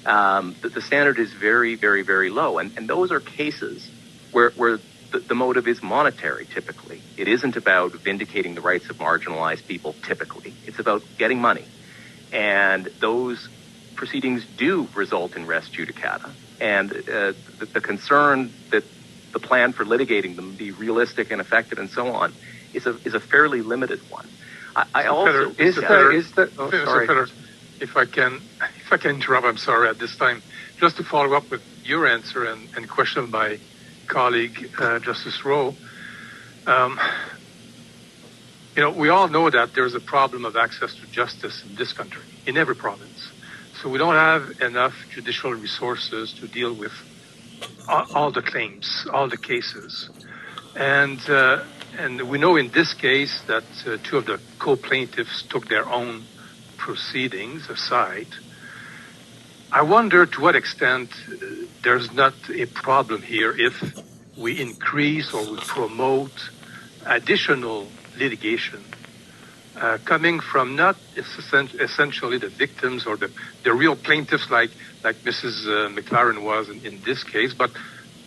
The standard is very, very, very low, and those are cases where the motive is monetary, typically. It isn't about vindicating the rights of marginalized people, typically. It's about getting money. And those proceedings do result in res judicata. And the concern that the plan for litigating them be realistic and effective and so on is a fairly limited one. If I can interrupt, I'm sorry at this time, just to follow up with your answer and question my colleague, Justice Rowe. We all know that there's a problem of access to justice in this country, in every province. So we don't have enough judicial resources to deal with all the claims, all the cases. And we know in this case that two of the co-plaintiffs took their own proceedings aside. I wonder to what extent there's not a problem here if we increase or we promote additional litigation coming from not essentially the victims or the real plaintiffs like Mrs. McLaren was in this case, but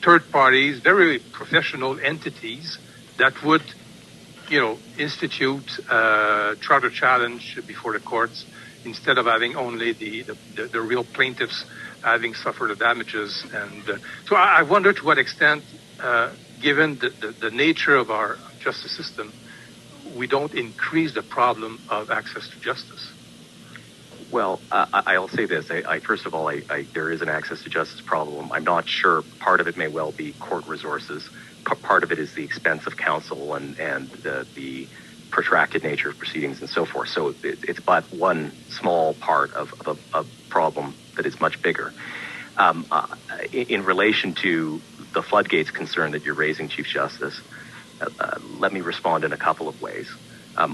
third parties, very professional entities that would, institute charter challenge before the courts instead of having only the real plaintiffs having suffered the damages. And so I wonder to what extent, given the nature of our justice system, we don't increase the problem of access to justice. Well, I'll say this. First of all, there is an access to justice problem. I'm not sure. Part of it may well be court resources. Part of it is the expense of counsel and the protracted nature of proceedings and so forth. So it's but one small part of a problem that is much bigger. In relation to the floodgates concern that you're raising, Chief Justice, let me respond in a couple of ways.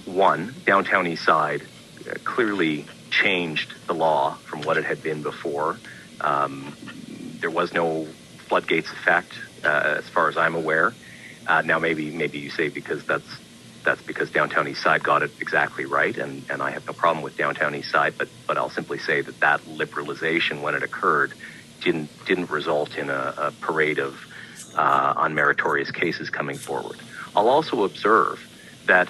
One, downtown East Side clearly changed the law from what it had been before. There was no floodgates effect, as far as I'm aware. Now, maybe you say because that's because downtown East Side got it exactly right, and I have no problem with downtown East Side, but I'll simply say that liberalization, when it occurred, didn't result in a parade of unmeritorious cases coming forward. I'll also observe that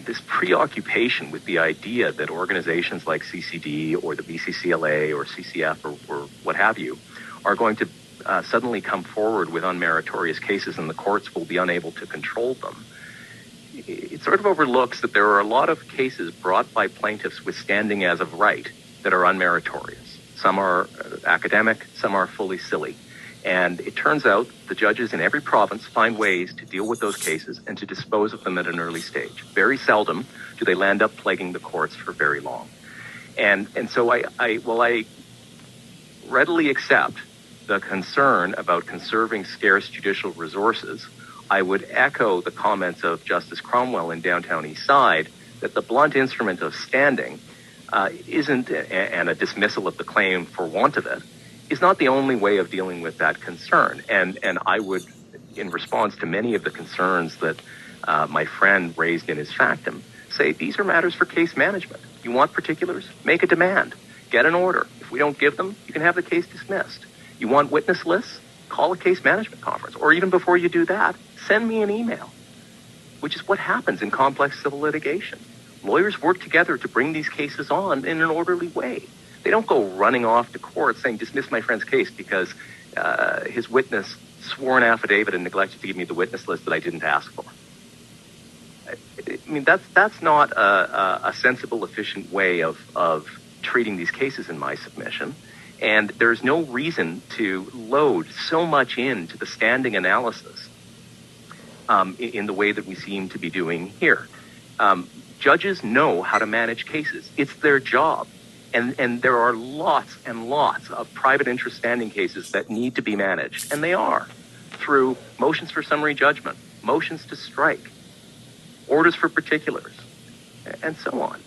this preoccupation with the idea that organizations like CCD or the BCCLA or CCF or what have you are going to suddenly come forward with unmeritorious cases and the courts will be unable to control them, it sort of overlooks that there are a lot of cases brought by plaintiffs with standing as of right that are unmeritorious. Some are academic, some are fully silly. And it turns out the judges in every province find ways to deal with those cases and to dispose of them at an early stage. Very seldom do they land up plaguing the courts for very long. And so I readily accept the concern about conserving scarce judicial resources. I would echo the comments of Justice Cromwell in downtown East Side that the blunt instrument of standing isn't, and a dismissal of the claim for want of it, is not the only way of dealing with that concern. And I would, in response to many of the concerns that my friend raised in his factum, say these are matters for case management. You want particulars? Make a demand. Get an order. If we don't give them, you can have the case dismissed. You want witness lists? Call a case management conference. Or even before you do that, send me an email, which is what happens in complex civil litigation. Lawyers work together to bring these cases on in an orderly way. They don't go running off to court saying, dismiss my friend's case because his witness swore an affidavit and neglected to give me the witness list that I didn't ask for. I mean, that's not a sensible, efficient way of treating these cases in my submission. And there's no reason to load so much into the standing analysis in the way that we seem to be doing here. Judges know how to manage cases. It's their job. And there are lots and lots of private interest standing cases that need to be managed. And they are through motions for summary judgment, motions to strike, orders for particulars, and so on.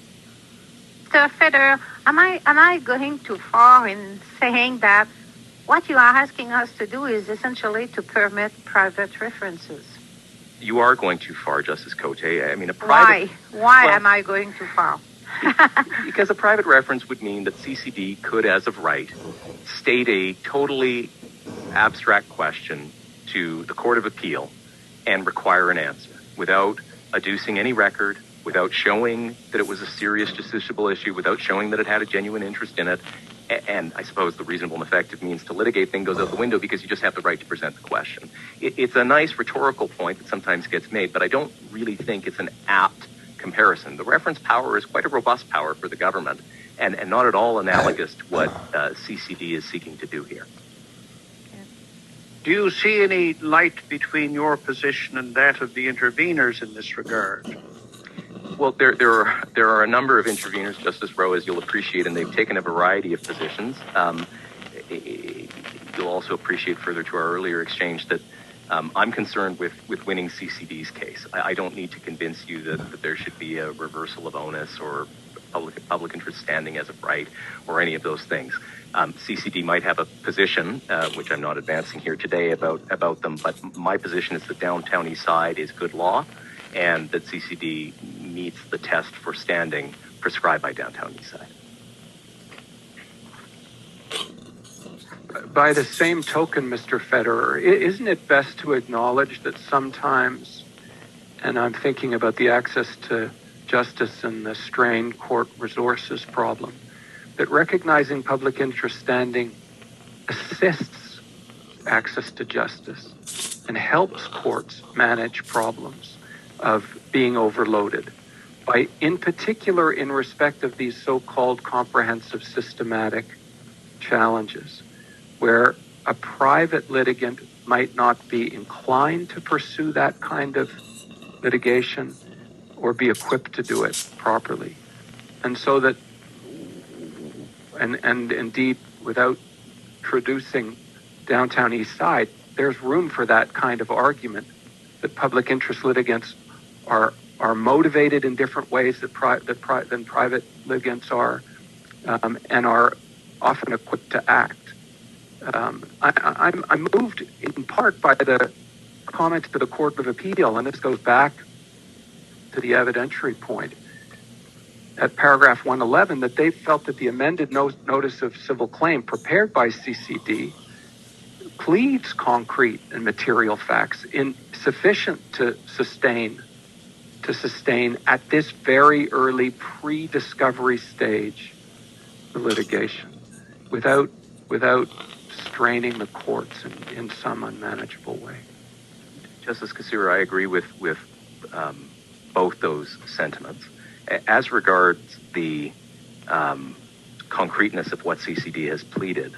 Mr. Feder, am I going too far in saying that what you are asking us to do is essentially to permit private references? You are going too far, Justice Cote. I mean, a private... Why am I going too far? Because a private reference would mean that CCD could, as of right, state a totally abstract question to the Court of Appeal and require an answer without adducing any record, without showing that it was a serious justiciable issue, without showing that it had a genuine interest in it. And I suppose the reasonable and effective means to litigate thing goes out the window because you just have the right to present the question. It's a nice rhetorical point that sometimes gets made, but I don't really think it's an apt comparison. The reference power is quite a robust power for the government and not at all analogous to what CCD is seeking to do here. Do you see any light between your position and that of the interveners in this regard? Well, there are a number of interveners, Justice Rowe, as you'll appreciate, and they've taken a variety of positions. You'll also appreciate further to our earlier exchange that I'm concerned with winning CCD's case. I don't need to convince you that there should be a reversal of onus or public interest standing as of right or any of those things. CCD might have a position, which I'm not advancing here today about them, but my position is that downtown East Side is good law and that CCD meets the test for standing prescribed by downtown East Side. By the same token, Mr. Federer, isn't it best to acknowledge that sometimes, and I'm thinking about the access to justice and the strained court resources problem, that recognizing public interest standing assists access to justice and helps courts manage problems of being overloaded by, in particular, in respect of these so-called comprehensive systematic challenges, where a private litigant might not be inclined to pursue that kind of litigation or be equipped to do it properly. And so that, and indeed, without traducing downtown East Side, there's room for that kind of argument that public interest litigants are motivated in different ways than private litigants are, and are often equipped to act. I'm moved in part by the comment to the Court of Appeal, and this goes back to the evidentiary point at paragraph 111, that they felt that the amended notice of civil claim prepared by CCD pleads concrete and material facts sufficient to sustain at this very early pre-discovery stage the litigation without straining the courts in some unmanageable way. Justice Kasura, I agree with both those sentiments. As regards the concreteness of what CCD has pleaded,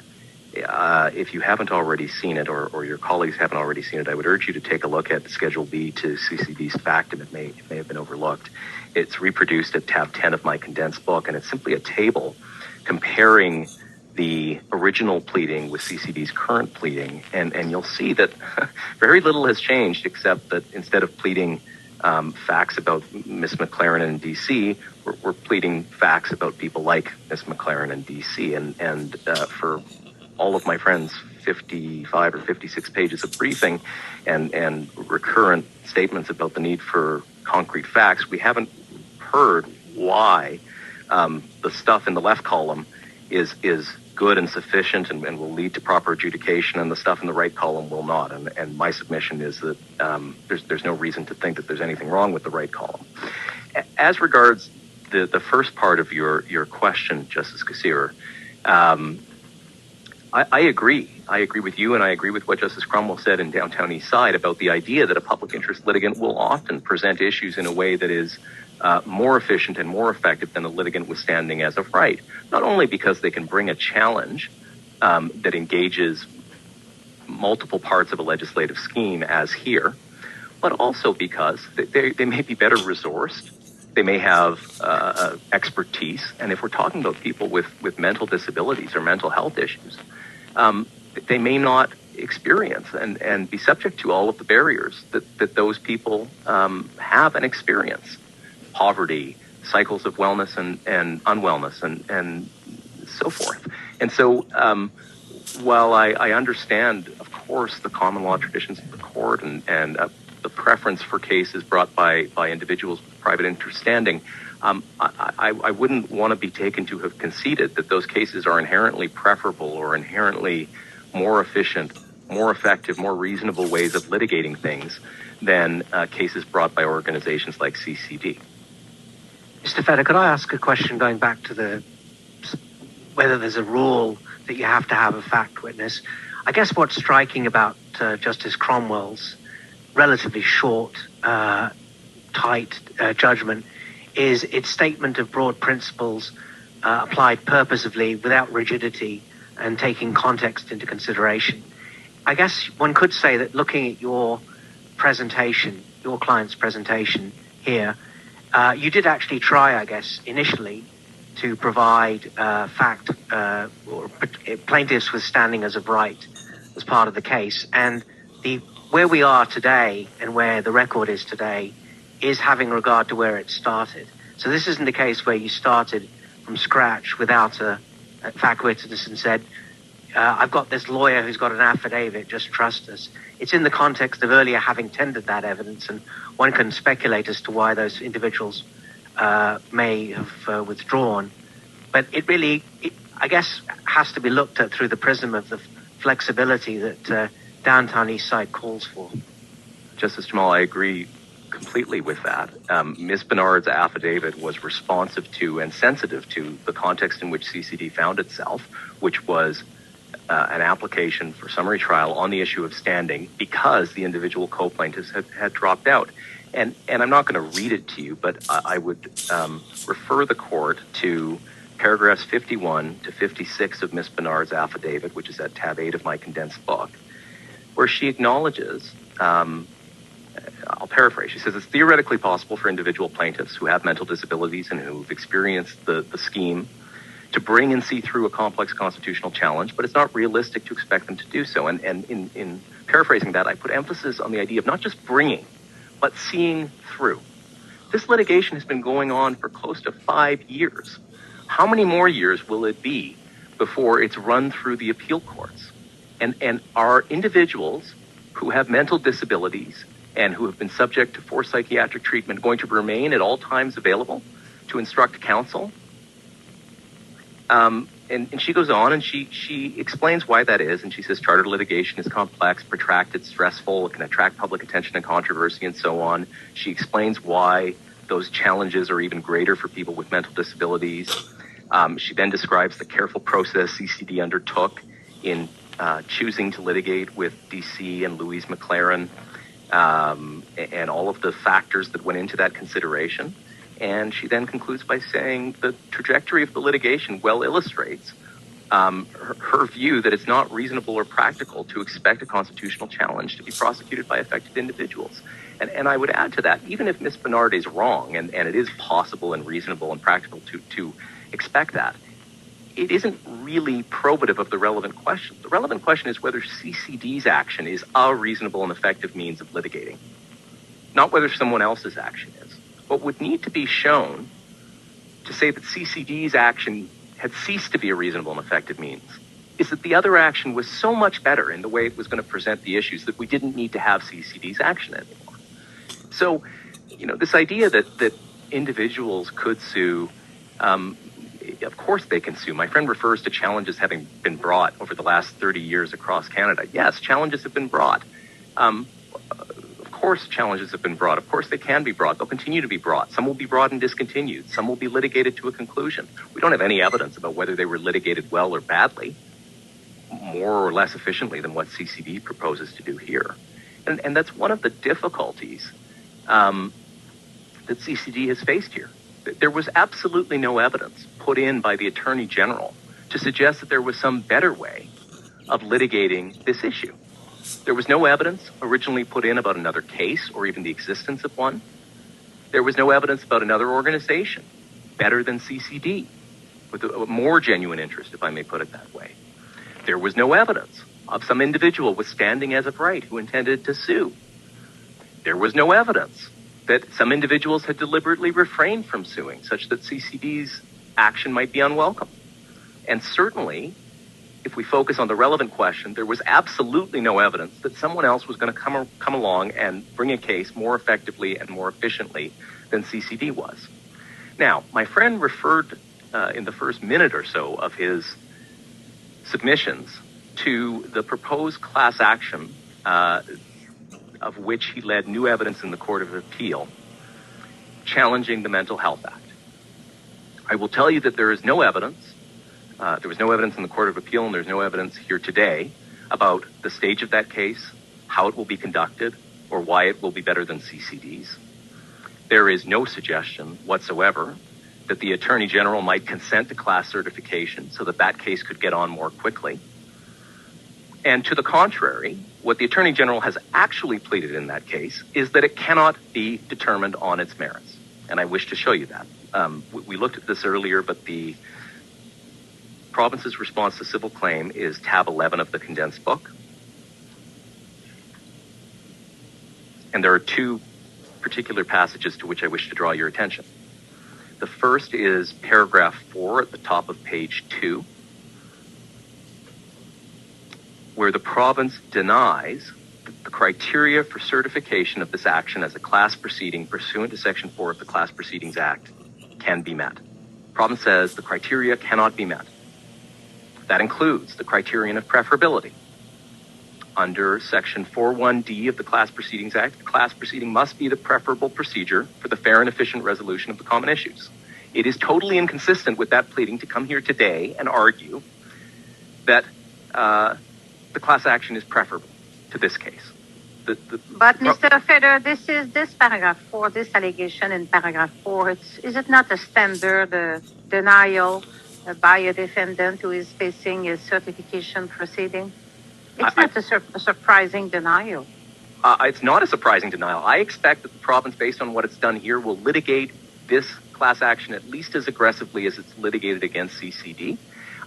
if you haven't already seen it, or your colleagues haven't already seen it, I would urge you to take a look at Schedule B to CCD's factum. It may have been overlooked. It's reproduced at tab 10 of my condensed book, and it's simply a table comparing the original pleading with CCD's current pleading, and you'll see that very little has changed, except that instead of pleading facts about Miss McLaren in D.C., we're pleading facts about people like Miss McLaren in D.C. And for all of my friends' 55 or 56 pages of briefing and recurrent statements about the need for concrete facts, we haven't heard why the stuff in the left column is good and sufficient and will lead to proper adjudication, and the stuff in the right column will not. And my submission is that there's no reason to think that there's anything wrong with the right column. As regards the first part of your question, Justice Kasira, I agree. I agree with you, and I agree with what Justice Cromwell said in Downtown East Side about the idea that a public interest litigant will often present issues in a way that is more efficient and more effective than a litigant withstanding as of right. Not only because they can bring a challenge that engages multiple parts of a legislative scheme, as here, but also because they may be better resourced. They may have expertise. And if we're talking about people with mental disabilities or mental health issues, they may not experience and be subject to all of the barriers that those people have and experience. Poverty, cycles of wellness and unwellness, and so forth. And so while I understand, of course, the common law traditions of the court and the preference for cases brought by individuals with private interest standing, I wouldn't want to be taken to have conceded that those cases are inherently preferable or inherently more efficient, more effective, more reasonable ways of litigating things than cases brought by organizations like CCD. Mr. Feder, could I ask a question going back to whether there's a rule that you have to have a fact witness? I guess what's striking about Justice Cromwell's relatively short, tight judgment is its statement of broad principles applied purposively without rigidity and taking context into consideration. I guess one could say that looking at your presentation, your client's presentation here, you did actually try, I guess, initially to provide fact or plaintiffs with standing as of right as part of the case. And where we are today and where the record is today is having regard to where it started. So this isn't a case where you started from scratch without a fact witness and said, I've got this lawyer who's got an affidavit, just trust us. It's in the context of earlier having tendered that evidence, and one can speculate as to why those individuals may have withdrawn. But it really, I guess, has to be looked at through the prism of the flexibility that Downtown East Side calls for. Justice Jamal, I agree completely with that. Ms. Bernard's affidavit was responsive to and sensitive to the context in which CCD found itself, which was an application for summary trial on the issue of standing because the individual co-plaintiffs had dropped out. And I'm not going to read it to you, but I would refer the court to paragraphs 51 to 56 of Ms. Bernard's affidavit, which is at tab 8 of my condensed book, where she acknowledges, I'll paraphrase, she says, it's theoretically possible for individual plaintiffs who have mental disabilities and who've experienced the scheme to bring and see through a complex constitutional challenge, but it's not realistic to expect them to do so. And in paraphrasing that, I put emphasis on the idea of not just bringing, but seeing through. This litigation has been going on for close to 5 years. How many more years will it be before it's run through the appeal courts? And are individuals who have mental disabilities and who have been subject to forced psychiatric treatment going to remain at all times available to instruct counsel? And she goes on and she explains why that is. And she says chartered litigation is complex, protracted, stressful. It can attract public attention and controversy and so on. She explains why those challenges are even greater for people with mental disabilities. She then describes the careful process CCD undertook in choosing to litigate with DC and Louise McLaren and all of the factors that went into that consideration. And she then concludes by saying the trajectory of the litigation well illustrates her view that it's not reasonable or practical to expect a constitutional challenge to be prosecuted by affected individuals. And I would add to that, even if Ms. Bernard is wrong, and it is possible and reasonable and practical to expect that, it isn't really probative of the relevant question. The relevant question is whether CCD's action is a reasonable and effective means of litigating, not whether someone else's action is. What would need to be shown to say that CCD's action had ceased to be a reasonable and effective means is that the other action was so much better in the way it was going to present the issues that we didn't need to have CCD's action anymore. So, this idea that individuals could sue, of course they can sue. My friend refers to challenges having been brought over the last 30 years across Canada. Yes, challenges have been brought. Of course challenges have been brought. Of course they can be brought. They'll continue to be brought. Some will be brought and discontinued. Some will be litigated to a conclusion. We don't have any evidence about whether they were litigated well or badly, more or less efficiently than what CCD proposes to do here. And that's one of the difficulties that CCD has faced here. There was absolutely no evidence put in by the Attorney General to suggest that there was some better way of litigating this issue. There was no evidence originally put in about another case or even the existence of one. There was no evidence about another organization better than CCD with a more genuine interest, if I may put it that way. There was no evidence of some individual with standing as of right who intended to sue. There was no evidence that some individuals had deliberately refrained from suing, such that CCD's action might be unwelcome. And certainly, if we focus on the relevant question, there was absolutely no evidence that someone else was going to come along and bring a case more effectively and more efficiently than CCD was. Now, my friend referred in the first minute or so of his submissions to the proposed class action of which he led new evidence in the Court of Appeal challenging the Mental Health Act. I will tell you that there is no evidence. There was no evidence in the Court of Appeal, and there's no evidence here today about the stage of that case, how it will be conducted, or why it will be better than CCD's. There is no suggestion whatsoever that the Attorney General might consent to class certification so that that case could get on more quickly. And to the contrary, what the Attorney General has actually pleaded in that case is that it cannot be determined on its merits. And I wish to show you that. We looked at this earlier, but the province's response to civil claim is tab 11 of the condensed book. And there are two particular passages to which I wish to draw your attention. The first is paragraph 4 at the top of page 2, where the province denies that the criteria for certification of this action as a class proceeding pursuant to Section 4 of the Class Proceedings Act can be met. The province says the criteria cannot be met. That includes the criterion of preferability. Under Section 4.1d of the Class Proceedings Act, the class proceeding must be the preferable procedure for the fair and efficient resolution of the common issues. It is totally inconsistent with that pleading to come here today and argue that the class action is preferable to this case. But Mr. Feder, this paragraph 4, this allegation in paragraph 4, is it not a standard denial by a defendant who is facing a certification proceeding? It's not a surprising denial. It's not a surprising denial. I expect that the province, based on what it's done here, will litigate this class action at least as aggressively as it's litigated against CCD.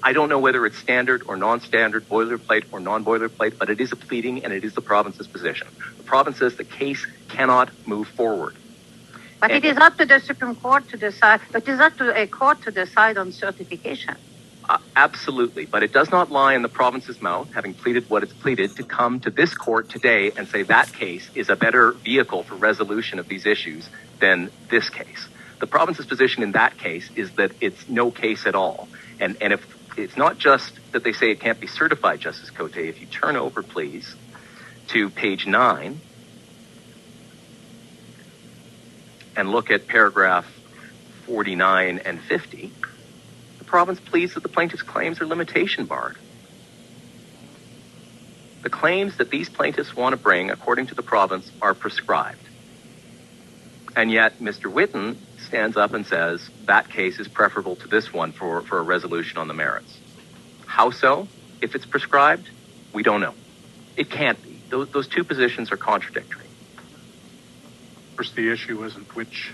I don't know whether it's standard or non-standard, boilerplate or non-boilerplate, but it is a pleading and it is the province's position. The province says the case cannot move forward. But it is up to the Supreme Court to decide, it is up to a court to decide on certification. Absolutely, but it does not lie in the province's mouth, having pleaded what it's pleaded, to come to this court today and say that case is a better vehicle for resolution of these issues than this case. The province's position in that case is that it's no case at all. And if it's not just that they say it can't be certified, Justice Cote, if you turn over, please, to page 9 and look at paragraph 49 and 50, the province pleads that the plaintiff's claims are limitation barred. The claims that these plaintiffs want to bring, according to the province, are prescribed. And yet Mr. Whitten stands up and says that case is preferable to this one for a resolution on the merits. How so? If it's prescribed, we don't know. It can't be. Those two positions are contradictory. Of course, the issue isn't which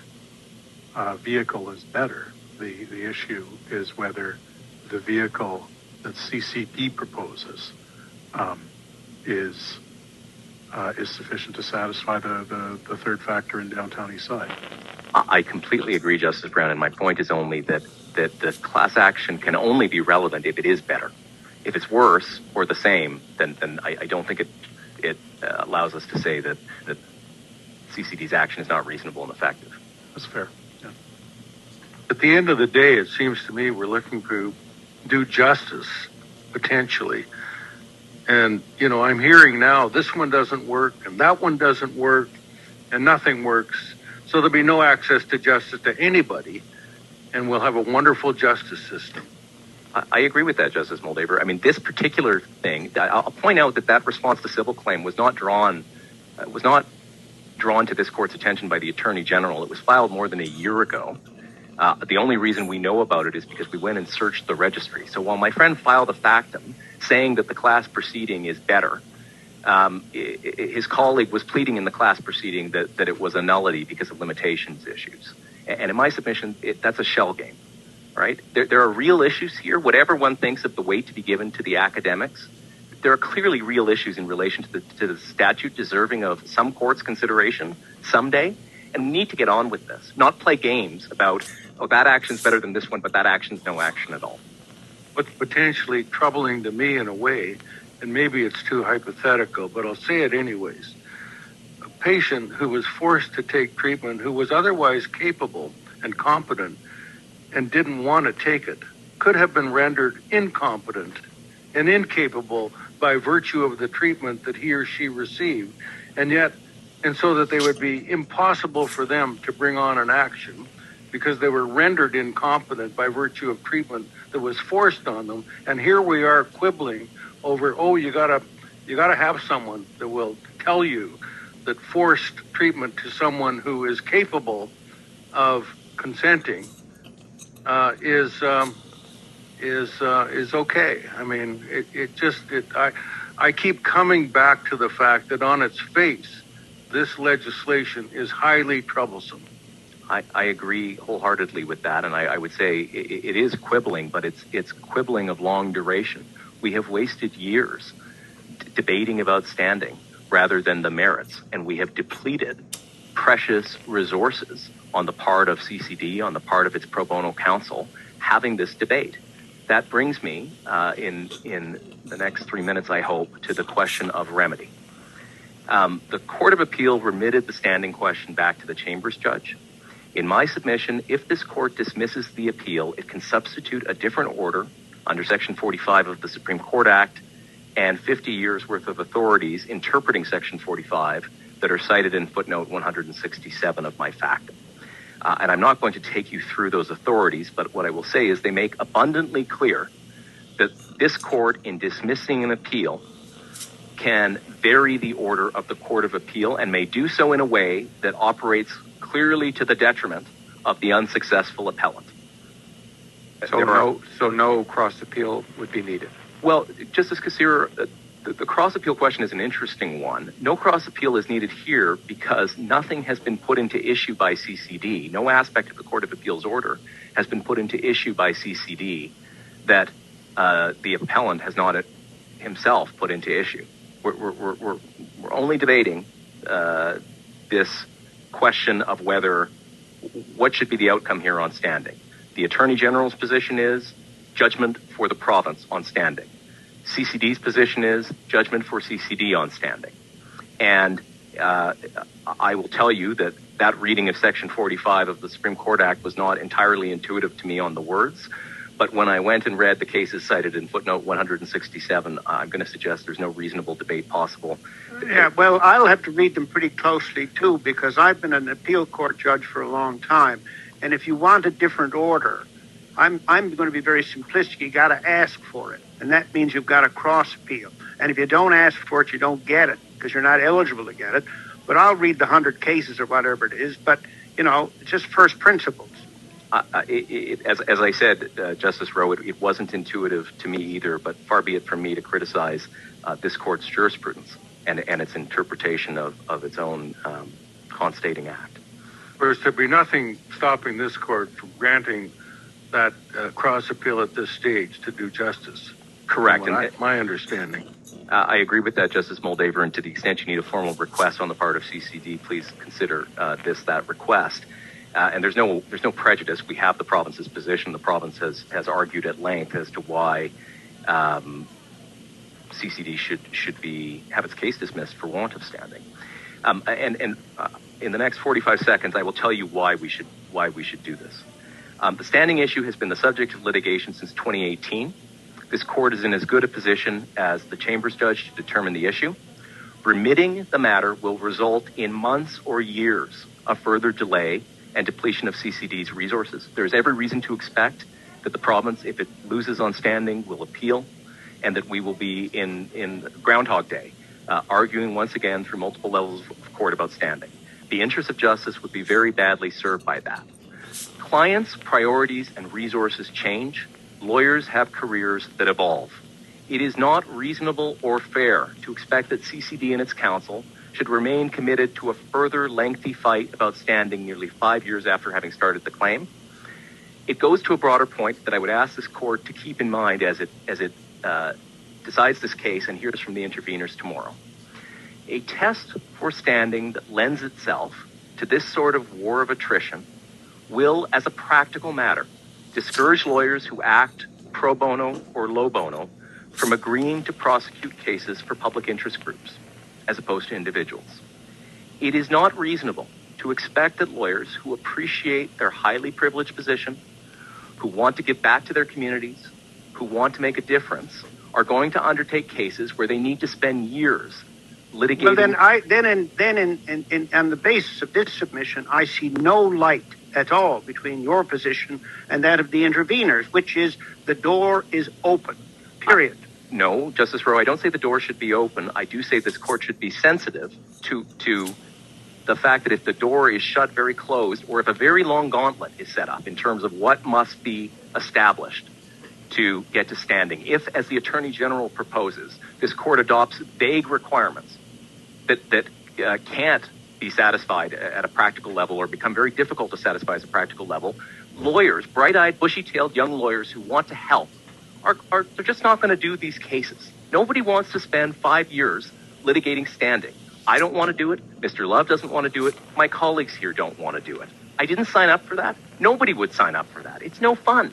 vehicle is better. The issue is whether the vehicle that CCD proposes is sufficient to satisfy the third factor in downtown East Side. I completely agree, Justice Brown, and my point is only that the class action can only be relevant if it is better. If it's worse or the same, then I don't think it allows us to say that CCD's action is not reasonable and effective. That's fair. Yeah. At the end of the day, it seems to me we're looking to do justice, potentially. And, I'm hearing now this one doesn't work and that one doesn't work and nothing works. So there'll be no access to justice to anybody, and we'll have a wonderful justice system. I agree with that, Justice Moldaver. I mean, this particular thing, I'll point out that response to civil claim was not drawn to this court's attention by the Attorney General. It was filed more than a year ago. The only reason we know about it is because we went and searched the registry. So while my friend filed a factum saying that the class proceeding is better, his colleague was pleading in the class proceeding that it was a nullity because of limitations issues. And in my submission, that's a shell game, right? There are real issues here. Whatever one thinks of the weight to be given to the academics, there are clearly real issues in relation to the statute deserving of some court's consideration someday. And we need to get on with this, not play games about, that action's better than this one, but that action's no action at all. What's potentially troubling to me in a way, and maybe it's too hypothetical, but I'll say it anyways. A patient who was forced to take treatment, who was otherwise capable and competent and didn't want to take it, could have been rendered incompetent and incapable by virtue of the treatment that he or she received. And so that they would be impossible for them to bring on an action because they were rendered incompetent by virtue of treatment that was forced on them. And here we are quibbling over, you gotta have someone that will tell you that forced treatment to someone who is capable of consenting is okay. I mean, I keep coming back to the fact that on its face, this legislation is highly troublesome. I agree wholeheartedly with that, and I would say it is quibbling, but it's quibbling of long duration. We have wasted years debating about standing rather than the merits, and we have depleted precious resources on the part of CCD, on the part of its pro bono counsel, having this debate. That brings me, in the next 3 minutes, I hope, to the question of remedy. The Court of Appeal remitted the standing question back to the Chambers judge. In my submission, if this court dismisses the appeal, it can substitute a different order under Section 45 of the Supreme Court Act and 50 years worth of authorities interpreting Section 45 that are cited in footnote 167 of my factum. And I'm not going to take you through those authorities, but what I will say is they make abundantly clear that this court, in dismissing an appeal, can vary the order of the Court of Appeal and may do so in a way that operates clearly to the detriment of the unsuccessful appellant. So no cross appeal would be needed. Well, Justice Kassir, the cross appeal question is an interesting one. No cross appeal is needed here because nothing has been put into issue by CCD. No aspect of the Court of Appeal's order has been put into issue by CCD that the appellant has not himself put into issue. We're only debating this question of what should be the outcome here on standing. The Attorney General's position is judgment for the province on standing. CCD's position is judgment for CCD on standing. And I will tell you that reading of Section 45 of the Supreme Court Act was not entirely intuitive to me on the words. But when I went and read the cases cited in footnote 167, I'm going to suggest there's no reasonable debate possible. Yeah, well, I'll have to read them pretty closely, too, because I've been an appeal court judge for a long time. And if you want a different order, I'm going to be very simplistic. You got to ask for it. And that means you've got to cross appeal. And if you don't ask for it, you don't get it because you're not eligible to get it. But I'll read the 100 cases or whatever it is. But, it's just first principles. As I said, Justice Rowe, it wasn't intuitive to me either, but far be it from me to criticize this court's jurisprudence and its interpretation of its own constating act. There's to be nothing stopping this court from granting that cross appeal at this stage to do justice. Correct. My understanding. I agree with that, Justice Moldaver, and to the extent you need a formal request on the part of CCD, please consider that request. And there's no prejudice. We have the province's position. The province has argued at length as to why CCD should have its case dismissed for want of standing. And in the next 45 seconds, I will tell you why we should do this. The standing issue has been the subject of litigation since 2018. This court is in as good a position as the Chambers judge to determine the issue. Remitting the matter will result in months or years of further delay and depletion of CCD's resources. There's every reason to expect that the province, if it loses on standing, will appeal, and that we will be in Groundhog Day, arguing once again through multiple levels of court about standing. The interest of justice would be very badly served by that. Clients' priorities and resources change. Lawyers have careers that evolve. It is not reasonable or fair to expect that CCD and its counsel should remain committed to a further lengthy fight about standing nearly 5 years after having started the claim. It goes to a broader point that I would ask this court to keep in mind as it decides this case and hears from the interveners tomorrow. A test for standing that lends itself to this sort of war of attrition will, as a practical matter, discourage lawyers who act pro bono or low bono from agreeing to prosecute cases for public interest groups as opposed to individuals. It is not reasonable to expect that lawyers who appreciate their highly privileged position, who want to give back to their communities, who want to make a difference, are going to undertake cases where they need to spend years litigating. Well, on the basis of this submission, I see no light at all between your position and that of the interveners, which is the door is open, period. No, Justice Rowe, I don't say the door should be open. I do say this court should be sensitive to the fact that if the door is shut very closed, or if a very long gauntlet is set up in terms of what must be established to get to standing, if, as the Attorney General proposes, this court adopts vague requirements that can't be satisfied at a practical level or become very difficult to satisfy as a practical level, lawyers, bright-eyed, bushy-tailed young lawyers who want to help they're just not going to do these cases. Nobody wants to spend 5 years litigating standing. I don't want to do it. Mr. Love doesn't want to do it. My colleagues here don't want to do it. I didn't sign up for that. Nobody would sign up for that. It's no fun.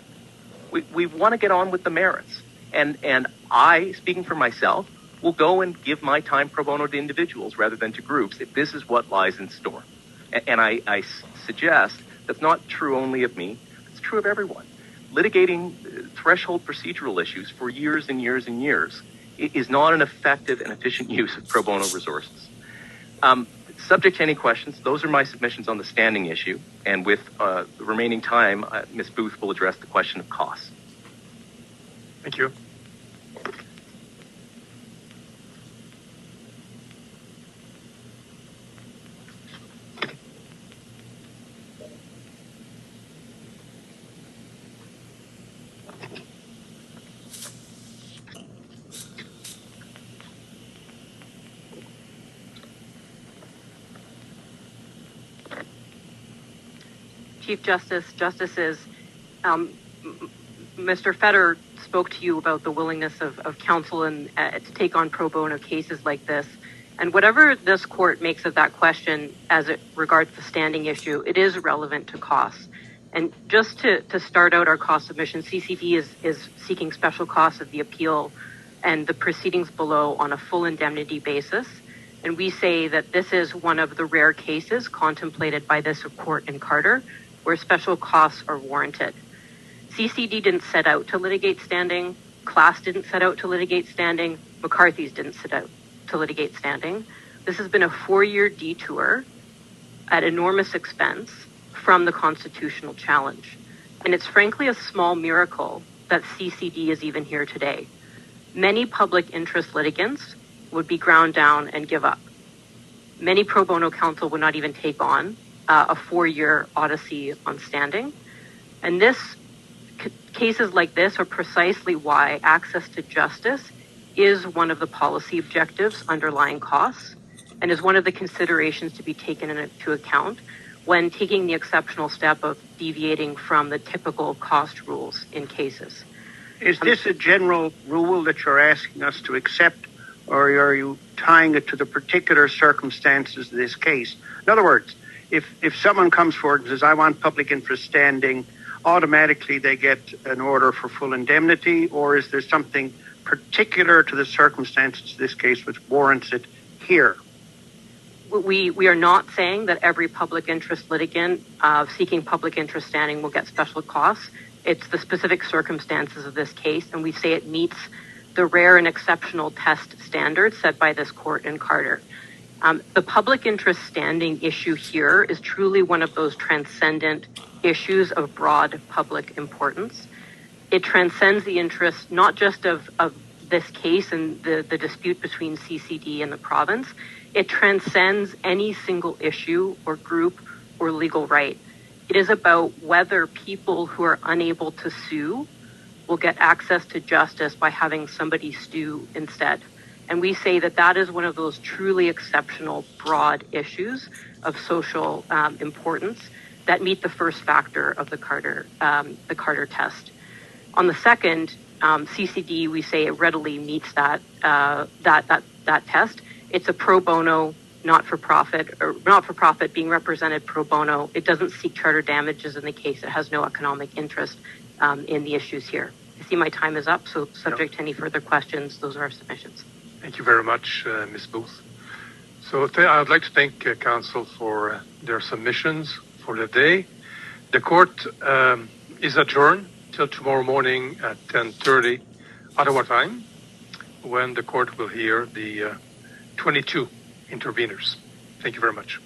We want to get on with the merits. And I, speaking for myself, will go and give my time pro bono to individuals rather than to groups if this is what lies in store. And I suggest that's not true only of me. It's true of everyone. Litigating threshold procedural issues for years and years and years is not an effective and efficient use of pro bono resources. Subject to any questions, those are my submissions on the standing issue. And with the remaining time, Ms. Booth will address the question of costs. Thank you. Chief Justice, Justices, Mr. Fetter spoke to you about the willingness of counsel and to take on pro bono cases like this. And whatever this court makes of that question as it regards the standing issue, it is relevant to costs. And just to start out our cost submission, CCD is seeking special costs of the appeal and the proceedings below on a full indemnity basis. And we say that this is one of the rare cases contemplated by this court in Carter where special costs are warranted. CCD didn't set out to litigate standing. Class didn't set out to litigate standing. McCarthy's didn't set out to litigate standing. This has been a 4-year detour at enormous expense from the constitutional challenge. And it's frankly a small miracle that CCD is even here today. Many public interest litigants would be ground down and give up. Many pro bono counsel would not even take on a 4-year odyssey on standing. And cases like this are precisely why access to justice is one of the policy objectives underlying costs and is one of the considerations to be taken into account when taking the exceptional step of deviating from the typical cost rules in cases. Is this a general rule that you're asking us to accept, or are you tying it to the particular circumstances of this case? In other words, if someone comes forward and says, I want public interest standing, automatically they get an order for full indemnity, or is there something particular to the circumstances of this case which warrants it here? We are not saying that every public interest litigant seeking public interest standing will get special costs. It's the specific circumstances of this case, and we say it meets the rare and exceptional test standards set by this court in Carter. The public interest standing issue here is truly one of those transcendent issues of broad public importance. It transcends the interest not just of this case and the dispute between CCD and the province. It transcends any single issue or group or legal right. It is about whether people who are unable to sue will get access to justice by having somebody sue instead. And we say that that is one of those truly exceptional, broad issues of social importance that meet the first factor of the Carter test. On the second, CCD, we say it readily meets that test. It's a pro bono, not-for-profit being represented pro bono. It doesn't seek charter damages in the case. It has no economic interest in the issues here. I see my time is up, so subject to any further questions, those are our submissions. Thank you very much, Ms. Booth. So I would like to thank counsel for their submissions for the day. The court is adjourned till tomorrow morning at 10:30 Ottawa time, when the court will hear the 22 interveners. Thank you very much.